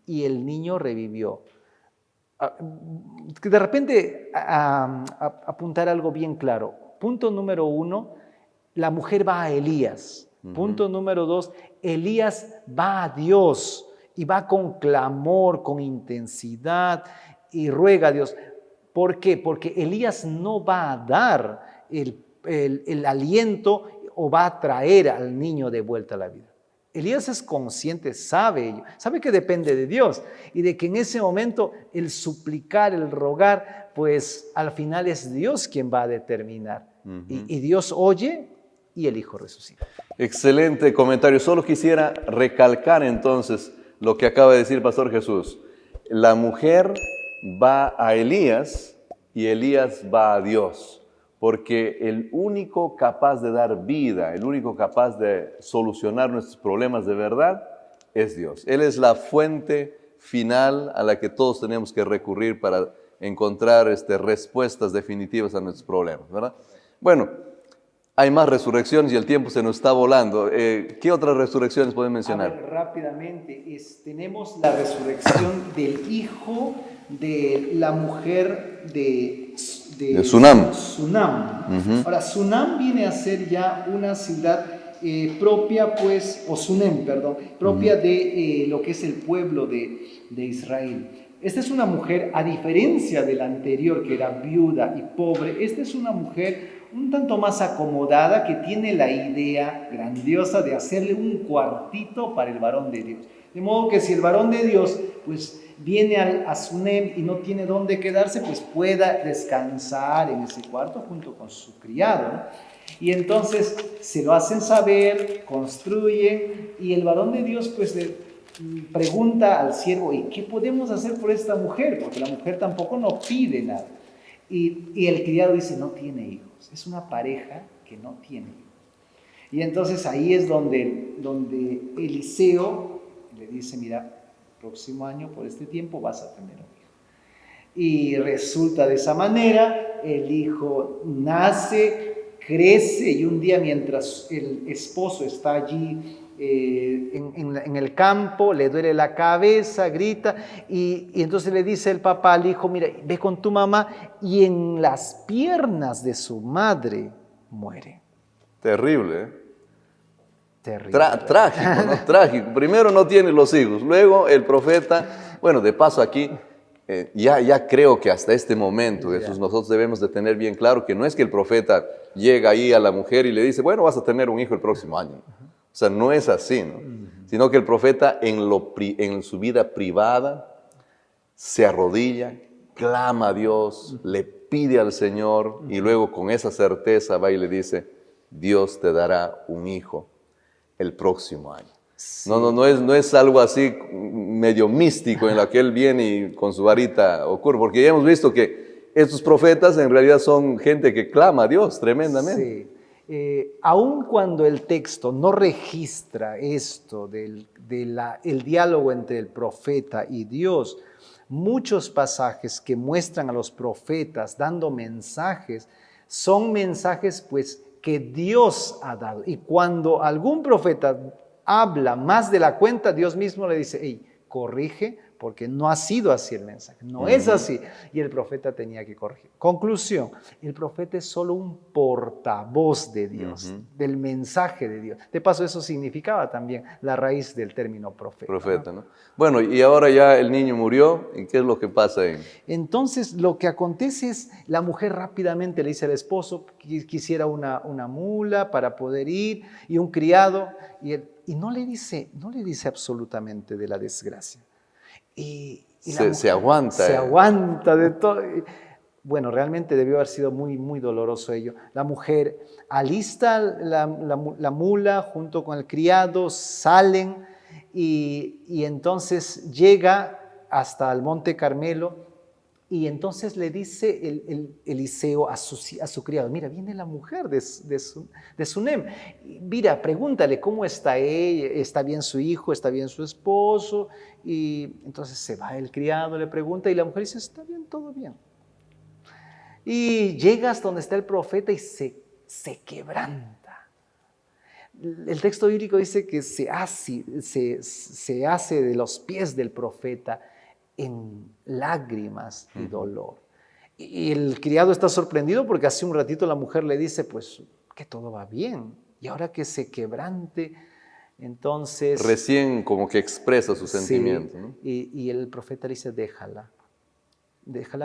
y el niño revivió. De repente, apuntar algo bien claro. Punto número 1, la mujer va a Elías. Punto número 2, Elías va a Dios y va con clamor, con intensidad y ruega a Dios. ¿Por qué? Porque Elías no va a dar el aliento o va a traer al niño de vuelta a la vida. Elías es consciente, sabe ello, sabe que depende de Dios y de que en ese momento el suplicar, el rogar, pues al final es Dios quien va a determinar. Y Dios oye y el hijo resucita. Excelente comentario. Solo quisiera recalcar entonces lo que acaba de decir Pastor Jesús. La mujer va a Elías y Elías va a Dios, porque el único capaz de dar vida, el único capaz de solucionar nuestros problemas de verdad es Dios. Él es la fuente final a la que todos tenemos que recurrir para encontrar respuestas definitivas a nuestros problemas, ¿verdad? Bueno, hay más resurrecciones y el tiempo se nos está volando. ¿Qué otras resurrecciones pueden mencionar? A ver, rápidamente, tenemos la resurrección del hijo de la mujer de Sunam. Ahora, Sunam viene a ser ya una ciudad propia, pues, o Sunem, perdón, propia de lo que es el pueblo de Israel. Esta es una mujer, a diferencia de la anterior, que era viuda y pobre, esta es una mujer un tanto más acomodada, que tiene la idea grandiosa de hacerle un cuartito para el varón de Dios. De modo que si el varón de Dios pues viene a Sunem y no tiene dónde quedarse, pues pueda descansar en ese cuarto junto con su criado, ¿no? Y entonces se lo hacen saber, construyen, y el varón de Dios pues le pregunta al siervo, ¿y qué podemos hacer por esta mujer? Porque la mujer tampoco no pide nada. Y el criado dice, no tiene hijos. Es una pareja que no tiene hijos. Y entonces ahí es donde Eliseo le dice, mira, próximo año por este tiempo vas a tener un hijo. Y resulta de esa manera, el hijo nace, crece, y un día mientras el esposo está allí en el campo, le duele la cabeza, grita, y entonces le dice el papá al hijo, mira, ve con tu mamá, y en las piernas de su madre muere. Terrible, ¿eh? Terrible. Trágico, ¿no? Trágico. Primero no tiene los hijos, luego el profeta, bueno, de paso aquí, ya creo que hasta este momento, Jesús, nosotros debemos de tener bien claro que no es que el profeta llega ahí a la mujer y le dice, bueno, vas a tener un hijo el próximo año. O sea, no es así, ¿no? Sino que el profeta en su vida privada se arrodilla, clama a Dios, le pide al Señor y luego con esa certeza va y le dice, Dios te dará un hijo el próximo año. Sí. No es algo así medio místico en lo que él viene y con su varita ocurre, porque ya hemos visto que estos profetas en realidad son gente que clama a Dios tremendamente. Sí. Aun cuando el texto no registra esto el diálogo entre el profeta y Dios, muchos pasajes que muestran a los profetas dando mensajes son mensajes pues que Dios ha dado. Y cuando algún profeta habla más de la cuenta, Dios mismo le dice, hey, corrige, porque no ha sido así el mensaje, no es así. Y el profeta tenía que corregir. Conclusión, el profeta es solo un portavoz de Dios, del mensaje de Dios. De paso, eso significaba también la raíz del término profeta. Profeta, ¿no? Bueno, y ahora ya el niño murió, ¿y qué es lo que pasa ahí? Entonces, lo que acontece es, la mujer rápidamente le dice al esposo que quisiera una mula para poder ir, y un criado, y no le dice absolutamente de la desgracia. Y Se aguanta. Se aguanta de todo. Bueno, realmente debió haber sido muy, muy doloroso ello. La mujer alista la mula junto con el criado, salen y entonces llega hasta el Monte Carmelo y entonces le dice Eliseo a su criado, mira, viene la mujer de Sunem. Mira, pregúntale cómo está ella, está bien su hijo, está bien su esposo. Y entonces se va el criado, le pregunta y la mujer dice, está bien, todo bien. Y llega hasta donde está el profeta y se quebranta. El texto bíblico dice que se hace de los pies del profeta en lágrimas y dolor. Y el criado está sorprendido porque hace un ratito la mujer le dice, pues, que todo va bien. Y ahora que se quebrante, entonces... Recién como que expresa sus sentimientos, ¿no? Y el profeta le dice, déjala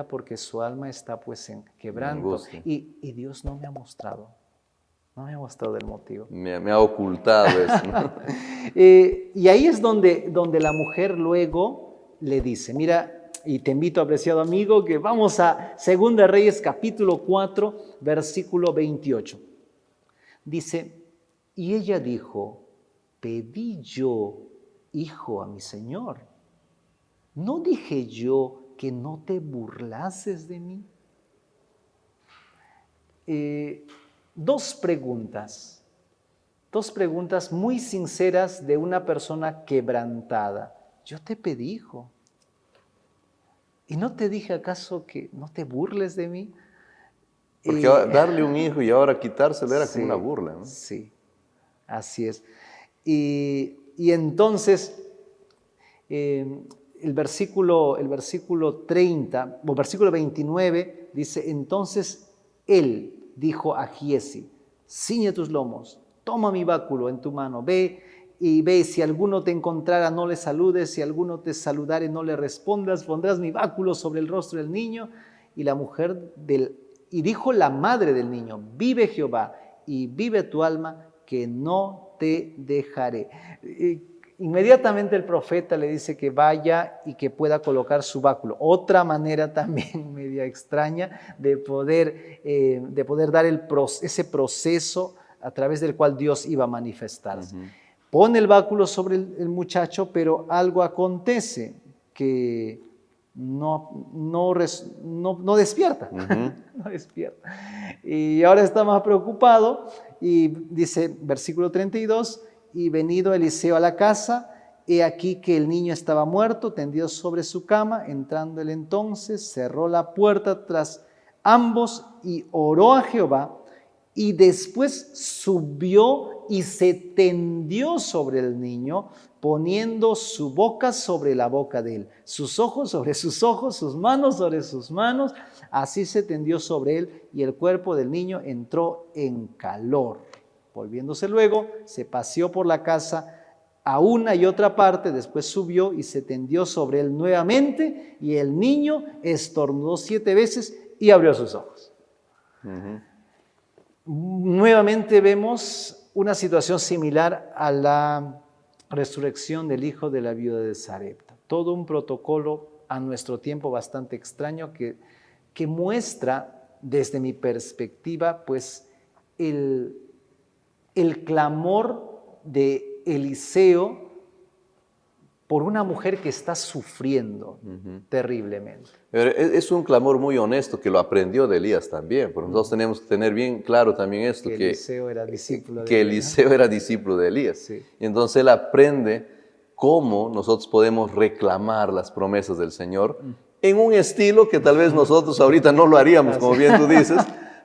porque su alma está pues en quebranto. Y Dios no me ha mostrado el motivo. Me ha ocultado eso, ¿no? Y ahí es donde la mujer luego le dice, mira, y te invito, apreciado amigo, que vamos a 2 Reyes capítulo 4, versículo 28. Dice, y ella dijo, pedí yo hijo a mi señor. ¿No dije yo que no te burlases de mí? Dos preguntas muy sinceras de una persona quebrantada. Yo te pedí, hijo. ¿Y no te dije acaso que no te burles de mí? Porque darle un hijo y ahora quitárselo era como una burla, ¿no? Sí, así es. Y entonces, el versículo 30, o versículo 29, dice, entonces él dijo a Giezi, ciñe tus lomos, toma mi báculo en tu mano, ve, si alguno te encontrara, no le saludes, si alguno te saludare, no le respondas, pondrás mi báculo sobre el rostro del niño. Y dijo la madre del niño, vive Jehová y vive tu alma, que no te dejaré. Inmediatamente el profeta le dice que vaya y que pueda colocar su báculo. Otra manera también media extraña de poder dar ese proceso a través del cual Dios iba a manifestarse. Pone el báculo sobre el muchacho, pero algo acontece que no despierta. No despierta. Y ahora está más preocupado y dice, versículo 32, y venido Eliseo a la casa, he aquí que el niño estaba muerto, tendido sobre su cama. Entrando él entonces, cerró la puerta tras ambos y oró a Jehová, y después subió y se tendió sobre el niño, poniendo su boca sobre la boca de él, sus ojos sobre sus ojos, sus manos sobre sus manos. Así se tendió sobre él, y el cuerpo del niño entró en calor. Volviéndose luego, se paseó por la casa a una y otra parte, después subió y se tendió sobre él nuevamente, y el niño estornudó 7 veces y abrió sus ojos. Nuevamente vemos una situación similar a la resurrección del hijo de la viuda de Sarepta. Todo un protocolo a nuestro tiempo bastante extraño que muestra, desde mi perspectiva, pues el clamor de Eliseo por una mujer que está sufriendo terriblemente. Pero es un clamor muy honesto que lo aprendió de Elías también, porque nosotros tenemos que tener bien claro también esto, Que Eliseo era discípulo de que Elías. Eliseo era discípulo de Elías. Sí. Y entonces él aprende cómo nosotros podemos reclamar las promesas del Señor en un estilo que tal vez nosotros ahorita no lo haríamos, como bien tú dices,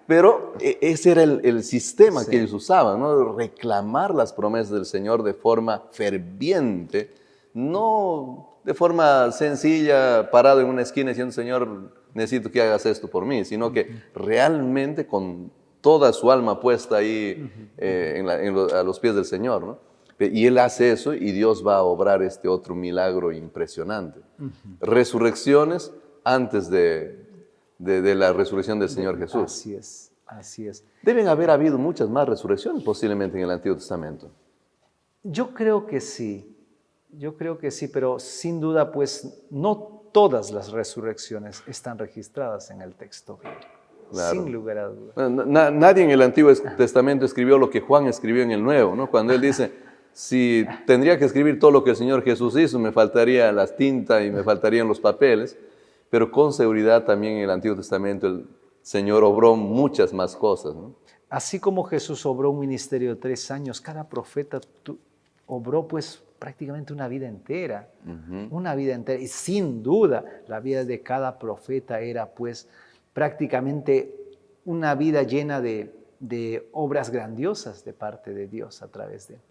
pero ese era el sistema que ellos usaban, ¿no? Reclamar las promesas del Señor de forma ferviente, no de forma sencilla, parado en una esquina diciendo, Señor, necesito que hagas esto por mí, sino que realmente con toda su alma puesta ahí a los pies del Señor, ¿no? Y Él hace eso y Dios va a obrar este otro milagro impresionante. Resurrecciones antes de la resurrección del Señor Jesús. Así es, así es. Deben haber habido muchas más resurrecciones posiblemente en el Antiguo Testamento. Yo creo que sí, pero sin duda, pues, no todas las resurrecciones están registradas en el texto bíblico, Claro. sin lugar a dudas. Nadie en el Antiguo Testamento escribió lo que Juan escribió en el Nuevo, ¿no? Cuando él dice, si tendría que escribir todo lo que el Señor Jesús hizo, me faltaría la tinta y me faltarían los papeles, pero con seguridad también en el Antiguo Testamento el Señor obró muchas más cosas, ¿no? Así como Jesús obró un ministerio de 3 años, cada profeta obró pues prácticamente una vida entera, una vida entera. Y sin duda la vida de cada profeta era pues prácticamente una vida llena de obras grandiosas de parte de Dios a través de él.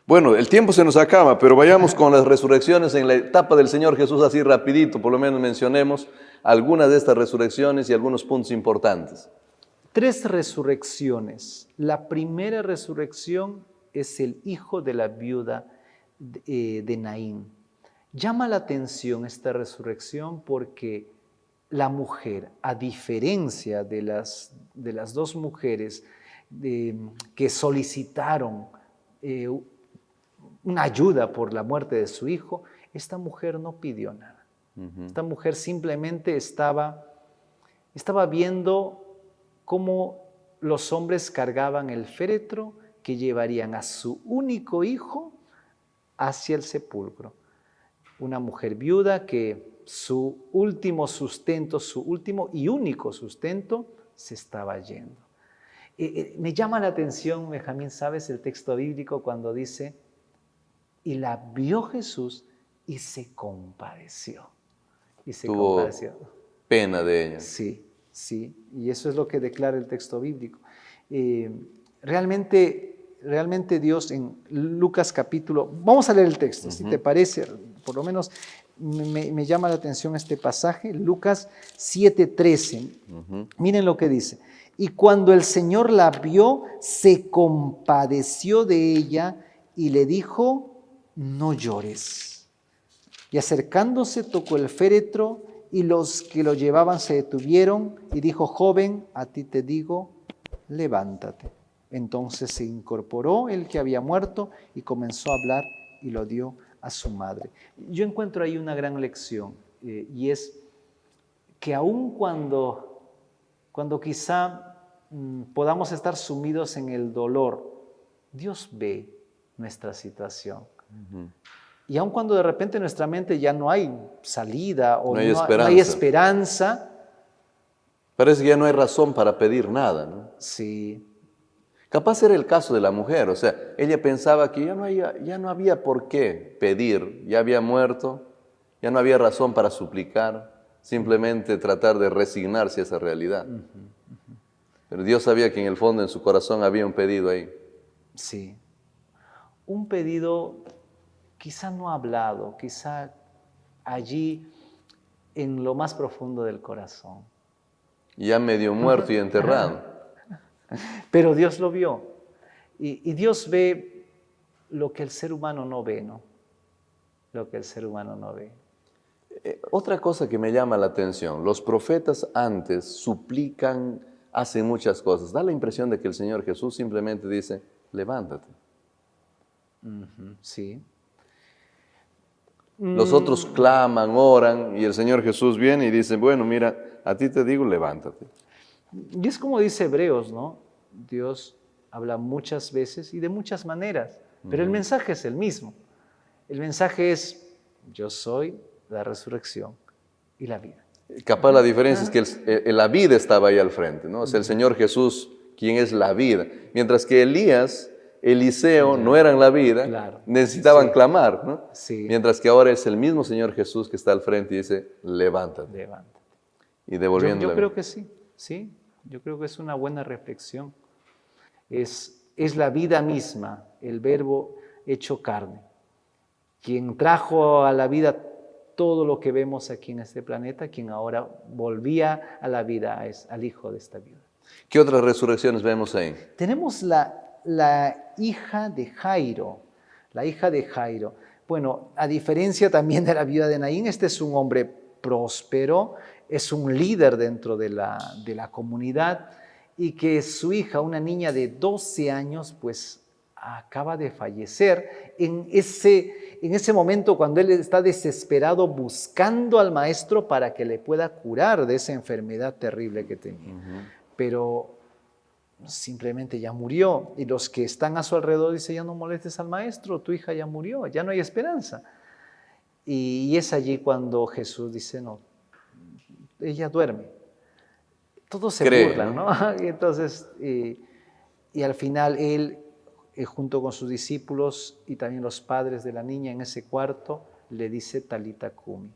Bueno, el tiempo se nos acaba, pero vayamos con las resurrecciones en la etapa del Señor Jesús así rapidito, por lo menos mencionemos algunas de estas resurrecciones y algunos puntos importantes. 3 resurrecciones. La primera resurrección es el hijo de la viuda de Naín. Llama la atención esta resurrección porque la mujer, a diferencia de las 2 mujeres que solicitaron una ayuda por la muerte de su hijo, esta mujer no pidió nada. Esta mujer simplemente estaba viendo cómo los hombres cargaban el féretro que llevarían a su único hijo hacia el sepulcro. Una mujer viuda que su último sustento, su último y único sustento, se estaba yendo. Me llama la atención, Benjamín, ¿sabes el texto bíblico cuando dice, y la vio Jesús y se compadeció? Y se compadeció. Pena de ella. Sí, sí, y eso es lo que declara el texto bíblico. Realmente Dios en Lucas capítulo, vamos a leer el texto, si te parece, por lo menos me llama la atención este pasaje, Lucas 7:13. Miren lo que dice. Y cuando el Señor la vio, se compadeció de ella y le dijo, no llores. Y acercándose tocó el féretro y los que lo llevaban se detuvieron y dijo, joven, a ti te digo, levántate. Entonces se incorporó el que había muerto y comenzó a hablar y lo dio a su madre. Yo encuentro ahí una gran lección y es que aun cuando quizá podamos estar sumidos en el dolor, Dios ve nuestra situación. Y aun cuando de repente en nuestra mente ya no hay salida o no hay esperanza, parece que ya no hay razón para pedir nada, ¿no? Sí. Capaz era el caso de la mujer, o sea, ella pensaba que ya no había por qué pedir, ya había muerto, ya no había razón para suplicar, simplemente tratar de resignarse a esa realidad. Pero Dios sabía que en el fondo, en su corazón, había un pedido ahí. Sí, un pedido quizá no hablado, quizá allí en lo más profundo del corazón. Ya medio muerto y enterrado. Pero Dios lo vio y Dios ve lo que el ser humano no ve, ¿no? Lo que el ser humano no ve. Otra cosa que me llama la atención, los profetas antes suplican, hacen muchas cosas. Da la impresión de que el Señor Jesús simplemente dice, levántate. Sí. Los otros claman, oran y el Señor Jesús viene y dice, bueno, mira, a ti te digo, levántate. Y es como dice Hebreos, ¿no? Dios habla muchas veces y de muchas maneras, pero el mensaje es el mismo. El mensaje es, yo soy la resurrección y la vida. Capaz la diferencia es que la vida estaba ahí al frente, ¿no? O sea, el Señor Jesús, quien es la vida. Mientras que Elías, Eliseo no eran la vida, Claro. necesitaban Sí. clamar, ¿no? Sí. Mientras que ahora es el mismo Señor Jesús que está al frente y dice, levántate. Levántate. Y devolviendo Yo creo que sí. Yo creo que es una buena reflexión. Es la vida misma, el Verbo hecho carne, quien trajo a la vida todo lo que vemos aquí en este planeta, quien ahora volvía a la vida, es al hijo de esta vida. ¿Qué otras resurrecciones vemos ahí? Tenemos la hija de Jairo, la hija de Jairo. Bueno, a diferencia también de la viuda de Naín, este es un hombre próspero, es un líder dentro de la comunidad, y que su hija, una niña de 12 años, pues acaba de fallecer en ese momento cuando él está desesperado buscando al maestro para que le pueda curar de esa enfermedad terrible que tenía. Pero simplemente ya murió, y los que están a su alrededor dicen, ya no molestes al maestro, tu hija ya murió, ya no hay esperanza. Y es allí cuando Jesús dice, no, ella duerme. Todos se burlan, ¿no? Y entonces, y al final él, junto con sus discípulos y también los padres de la niña en ese cuarto, le dice Talita Cumi,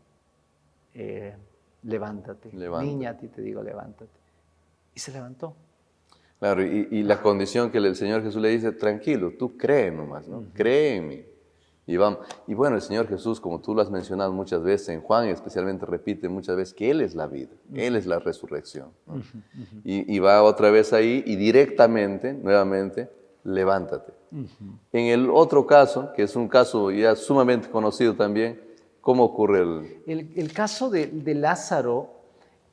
levántate. Niña, a ti te digo, levántate. Y se levantó. Claro, y la condición que el Señor Jesús le dice, tranquilo, tú cree nomás, ¿no? Cree en mí. Y vamos. Y bueno, el Señor Jesús, como tú lo has mencionado muchas veces, en Juan especialmente repite muchas veces que Él es la vida, Él es la resurrección, ¿no? Y va otra vez ahí y directamente, nuevamente, levántate. En el otro caso, que es un caso ya sumamente conocido también, ¿cómo ocurre el caso de Lázaro,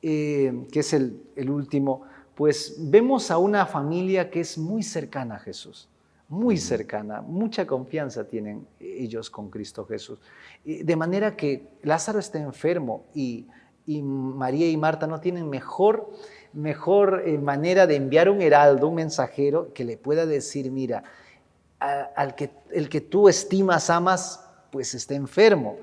que es el último, pues vemos a una familia que es muy cercana a Jesús. Muy cercana, mucha confianza tienen ellos con Cristo Jesús. De manera que Lázaro está enfermo y María y Marta no tienen mejor manera de enviar un heraldo, un mensajero, que le pueda decir, mira, el que tú estimas, amas, pues está enfermo.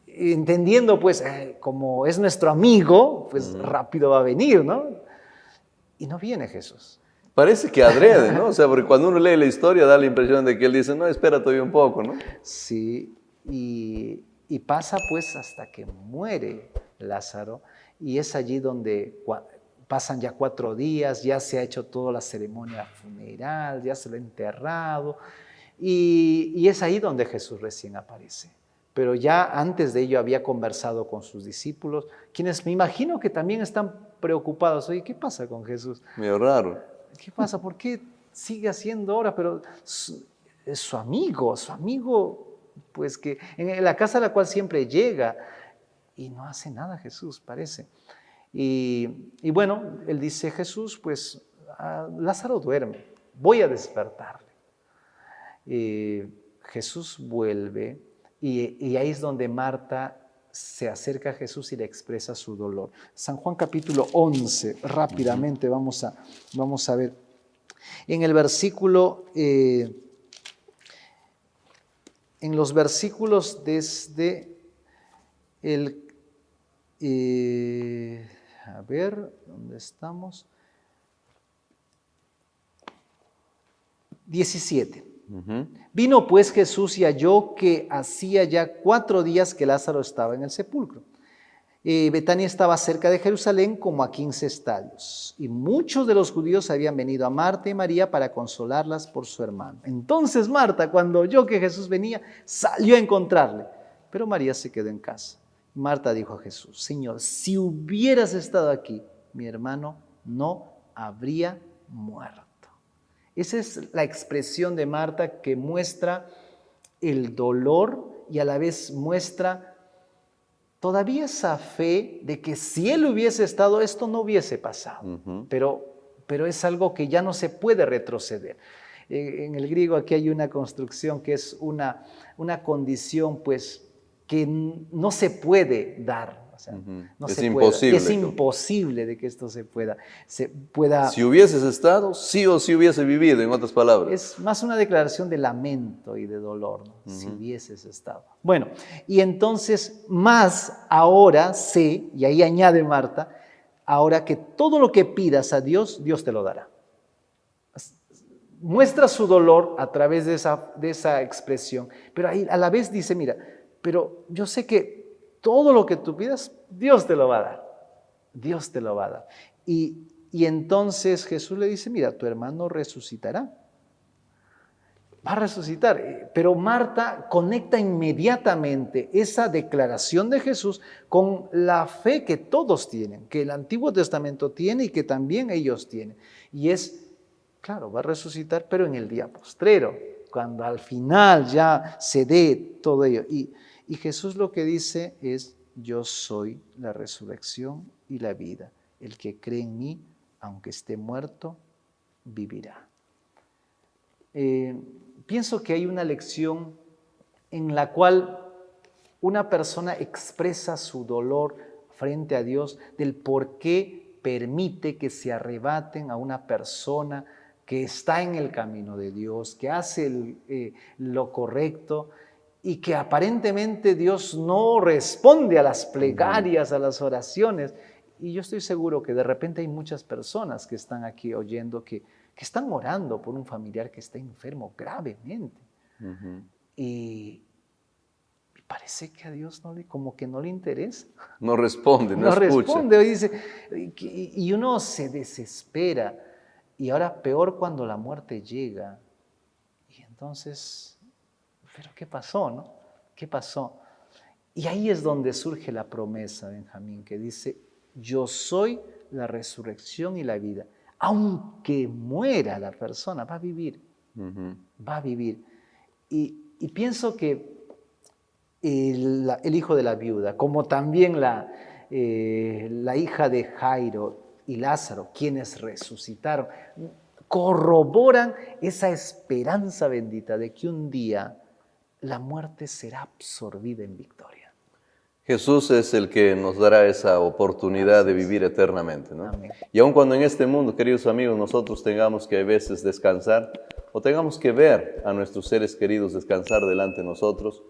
Entendiendo, pues, como es nuestro amigo, pues rápido va a venir, ¿no? Y no viene Jesús. Parece que adrede, ¿no? O sea, porque cuando uno lee la historia da la impresión de que él dice, no, espera todavía un poco, ¿no? Sí, y pasa pues hasta que muere Lázaro, y es allí donde pasan ya 4 días, ya se ha hecho toda la ceremonia funeral, ya se lo ha enterrado, y es ahí donde Jesús recién aparece. Pero ya antes de ello había conversado con sus discípulos, quienes me imagino que también están preocupados. Oye, ¿qué pasa con Jesús? Medio raro. ¿Qué pasa? ¿Por qué sigue haciendo ahora? Pero es su amigo, pues que en la casa a la cual siempre llega, y no hace nada Jesús, parece. Y bueno, él dice, Jesús, pues Lázaro duerme, voy a despertarle. Jesús vuelve y ahí es donde Marta se acerca a Jesús y le expresa su dolor. San Juan capítulo 11, rápidamente vamos a ver. En el versículo, en los versículos desde el, a ver, ¿dónde estamos? 17. Vino pues Jesús y halló que hacía ya 4 días que Lázaro estaba en el sepulcro. Betania estaba cerca de Jerusalén como a 15 estadios, y muchos de los judíos habían venido a Marta y María para consolarlas por su hermano. Entonces Marta, cuando oyó que Jesús venía, salió a encontrarle, pero María se quedó en casa. Marta dijo a Jesús, Señor, si hubieras estado aquí, mi hermano no habría muerto. Esa es la expresión de Marta que muestra el dolor y a la vez muestra todavía esa fe de que si él hubiese estado, esto no hubiese pasado. Pero es algo que ya no se puede retroceder. En el griego aquí hay una construcción que es una condición pues que no se puede dar. sea, Ujú. no Es se imposible. puede. Es imposible de que esto se pueda. Si hubieses estado, sí o sí hubiese vivido, en otras palabras. Es más una declaración de lamento y de dolor, ¿no? Si Ujú. hubieses estado. Bueno, y entonces más ahora sé, y ahí añade Marta, ahora que todo lo que pidas a Dios, Dios te lo dará. Muestra su dolor a través de esa expresión, pero ahí a la vez dice, mira, pero yo sé que todo lo que tú pidas, Dios te lo va a dar. Dios te lo va a dar. Y entonces Jesús le dice, mira, tu hermano resucitará. Va a resucitar. Pero Marta conecta inmediatamente esa declaración de Jesús con la fe que todos tienen, que el Antiguo Testamento tiene y que también ellos tienen. Y es, claro, va a resucitar, pero en el día postrero, cuando al final ya se dé todo ello. Y Jesús lo que dice es, yo soy la resurrección y la vida. El que cree en mí, aunque esté muerto, vivirá. Pienso que hay una lección en la cual una persona expresa su dolor frente a Dios del por qué permite que se arrebaten a una persona que está en el camino de Dios, que hace lo correcto y que aparentemente Dios no responde a las plegarias, a las oraciones. Y yo estoy seguro que de repente hay muchas personas que están aquí oyendo que están orando por un familiar que está enfermo gravemente. Ujú. Y parece que a Dios como que no le interesa. No responde, no No escucha. responde, dice, y uno se desespera. Y ahora peor cuando la muerte llega. Y entonces, ¿pero qué pasó, no? ¿Qué pasó? Y ahí es donde surge la promesa, Benjamín, que dice, yo soy la resurrección y la vida. Aunque muera la persona, va a vivir, Ujú. va a vivir. Y pienso que el hijo de la viuda, como también la hija de Jairo y Lázaro, quienes resucitaron, corroboran esa esperanza bendita de que un día la muerte será absorbida en victoria. Jesús es el que nos dará esa oportunidad Así de es. vivir eternamente, ¿no? Amén. Y aun cuando en este mundo, queridos amigos, nosotros tengamos que a veces descansar o tengamos que ver a nuestros seres queridos descansar delante de nosotros,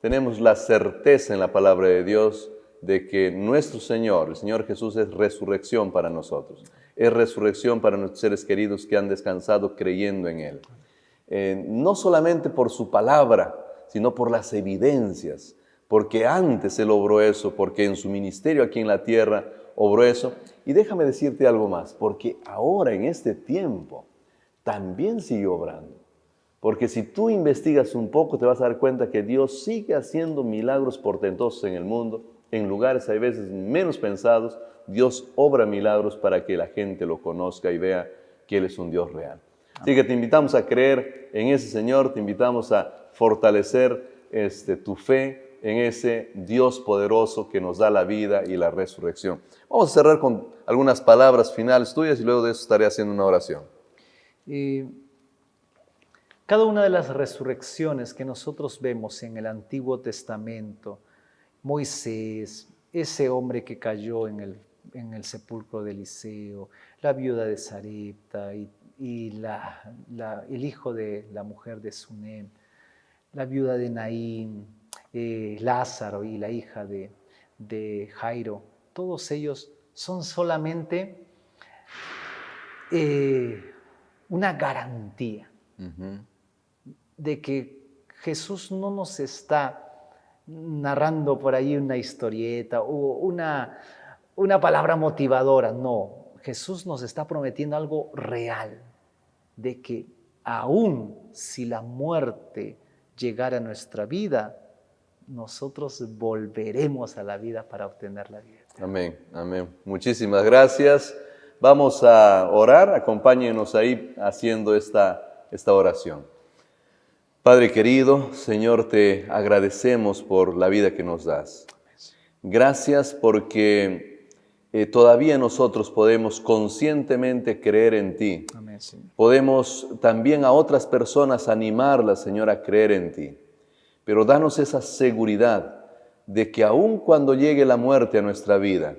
tenemos la certeza en la palabra de Dios de que nuestro Señor, el Señor Jesús, es resurrección para nosotros. Es resurrección para nuestros seres queridos que han descansado creyendo en Él. No solamente por su palabra, sino por las evidencias, porque antes Él obró eso, porque en su ministerio aquí en la tierra obró eso. Y déjame decirte algo más, porque ahora en este tiempo también sigue obrando. Porque si tú investigas un poco, te vas a dar cuenta que Dios sigue haciendo milagros portentosos en el mundo, en lugares a veces menos pensados. Dios obra milagros para que la gente lo conozca y vea que Él es un Dios real. Así que te invitamos a creer en ese Señor, te invitamos a fortalecer tu fe en ese Dios poderoso que nos da la vida y la resurrección. Vamos a cerrar con algunas palabras finales tuyas y luego de eso estaré haciendo una oración. Cada una de las resurrecciones que nosotros vemos en el Antiguo Testamento, Moisés, ese hombre que cayó en el sepulcro de Eliseo, la viuda de Sarepta y el hijo de la mujer de Sunem, la viuda de Naín, Lázaro y la hija de Jairo, todos ellos son solamente una garantía de que Jesús no nos está narrando por ahí una historieta o una palabra motivadora, no. Jesús nos está prometiendo algo real, de que aún si la muerte llegara a nuestra vida, nosotros volveremos a la vida para obtener la vida. Amén, amén. Muchísimas gracias. Vamos a orar, acompáñenos ahí haciendo esta oración. Padre querido, Señor, te agradecemos por la vida que nos das. Gracias porque todavía nosotros podemos conscientemente creer en ti. Amén, Señor. Podemos también a otras personas animarlas, Señor, a creer en ti. Pero danos esa seguridad de que aun cuando llegue la muerte a nuestra vida,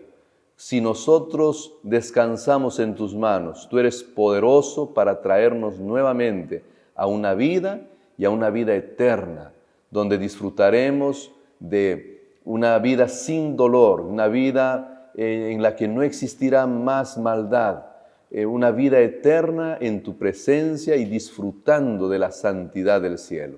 si nosotros descansamos en tus manos, tú eres poderoso para traernos nuevamente a una vida y a una vida eterna, donde disfrutaremos de una vida sin dolor, una vida en la que no existirá más maldad, una vida eterna en tu presencia y disfrutando de la santidad del cielo.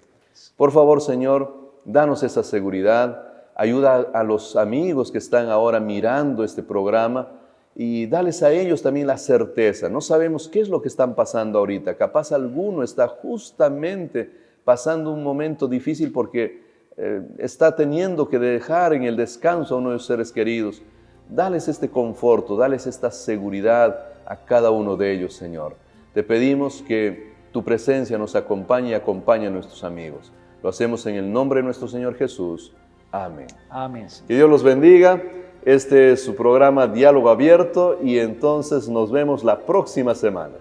Por favor, Señor, danos esa seguridad. Ayuda a los amigos que están ahora mirando este programa y dales a ellos también la certeza. No sabemos qué es lo que están pasando ahorita. Capaz alguno está justamente pasando un momento difícil porque está teniendo que dejar en el descanso a uno de sus seres queridos. Dales este conforto, dales esta seguridad a cada uno de ellos, Señor. Te pedimos que tu presencia nos acompañe y acompañe a nuestros amigos. Lo hacemos en el nombre de nuestro Señor Jesús. Amén. Amén. Que Dios los bendiga. Este es su programa Diálogo Abierto y entonces nos vemos la próxima semana.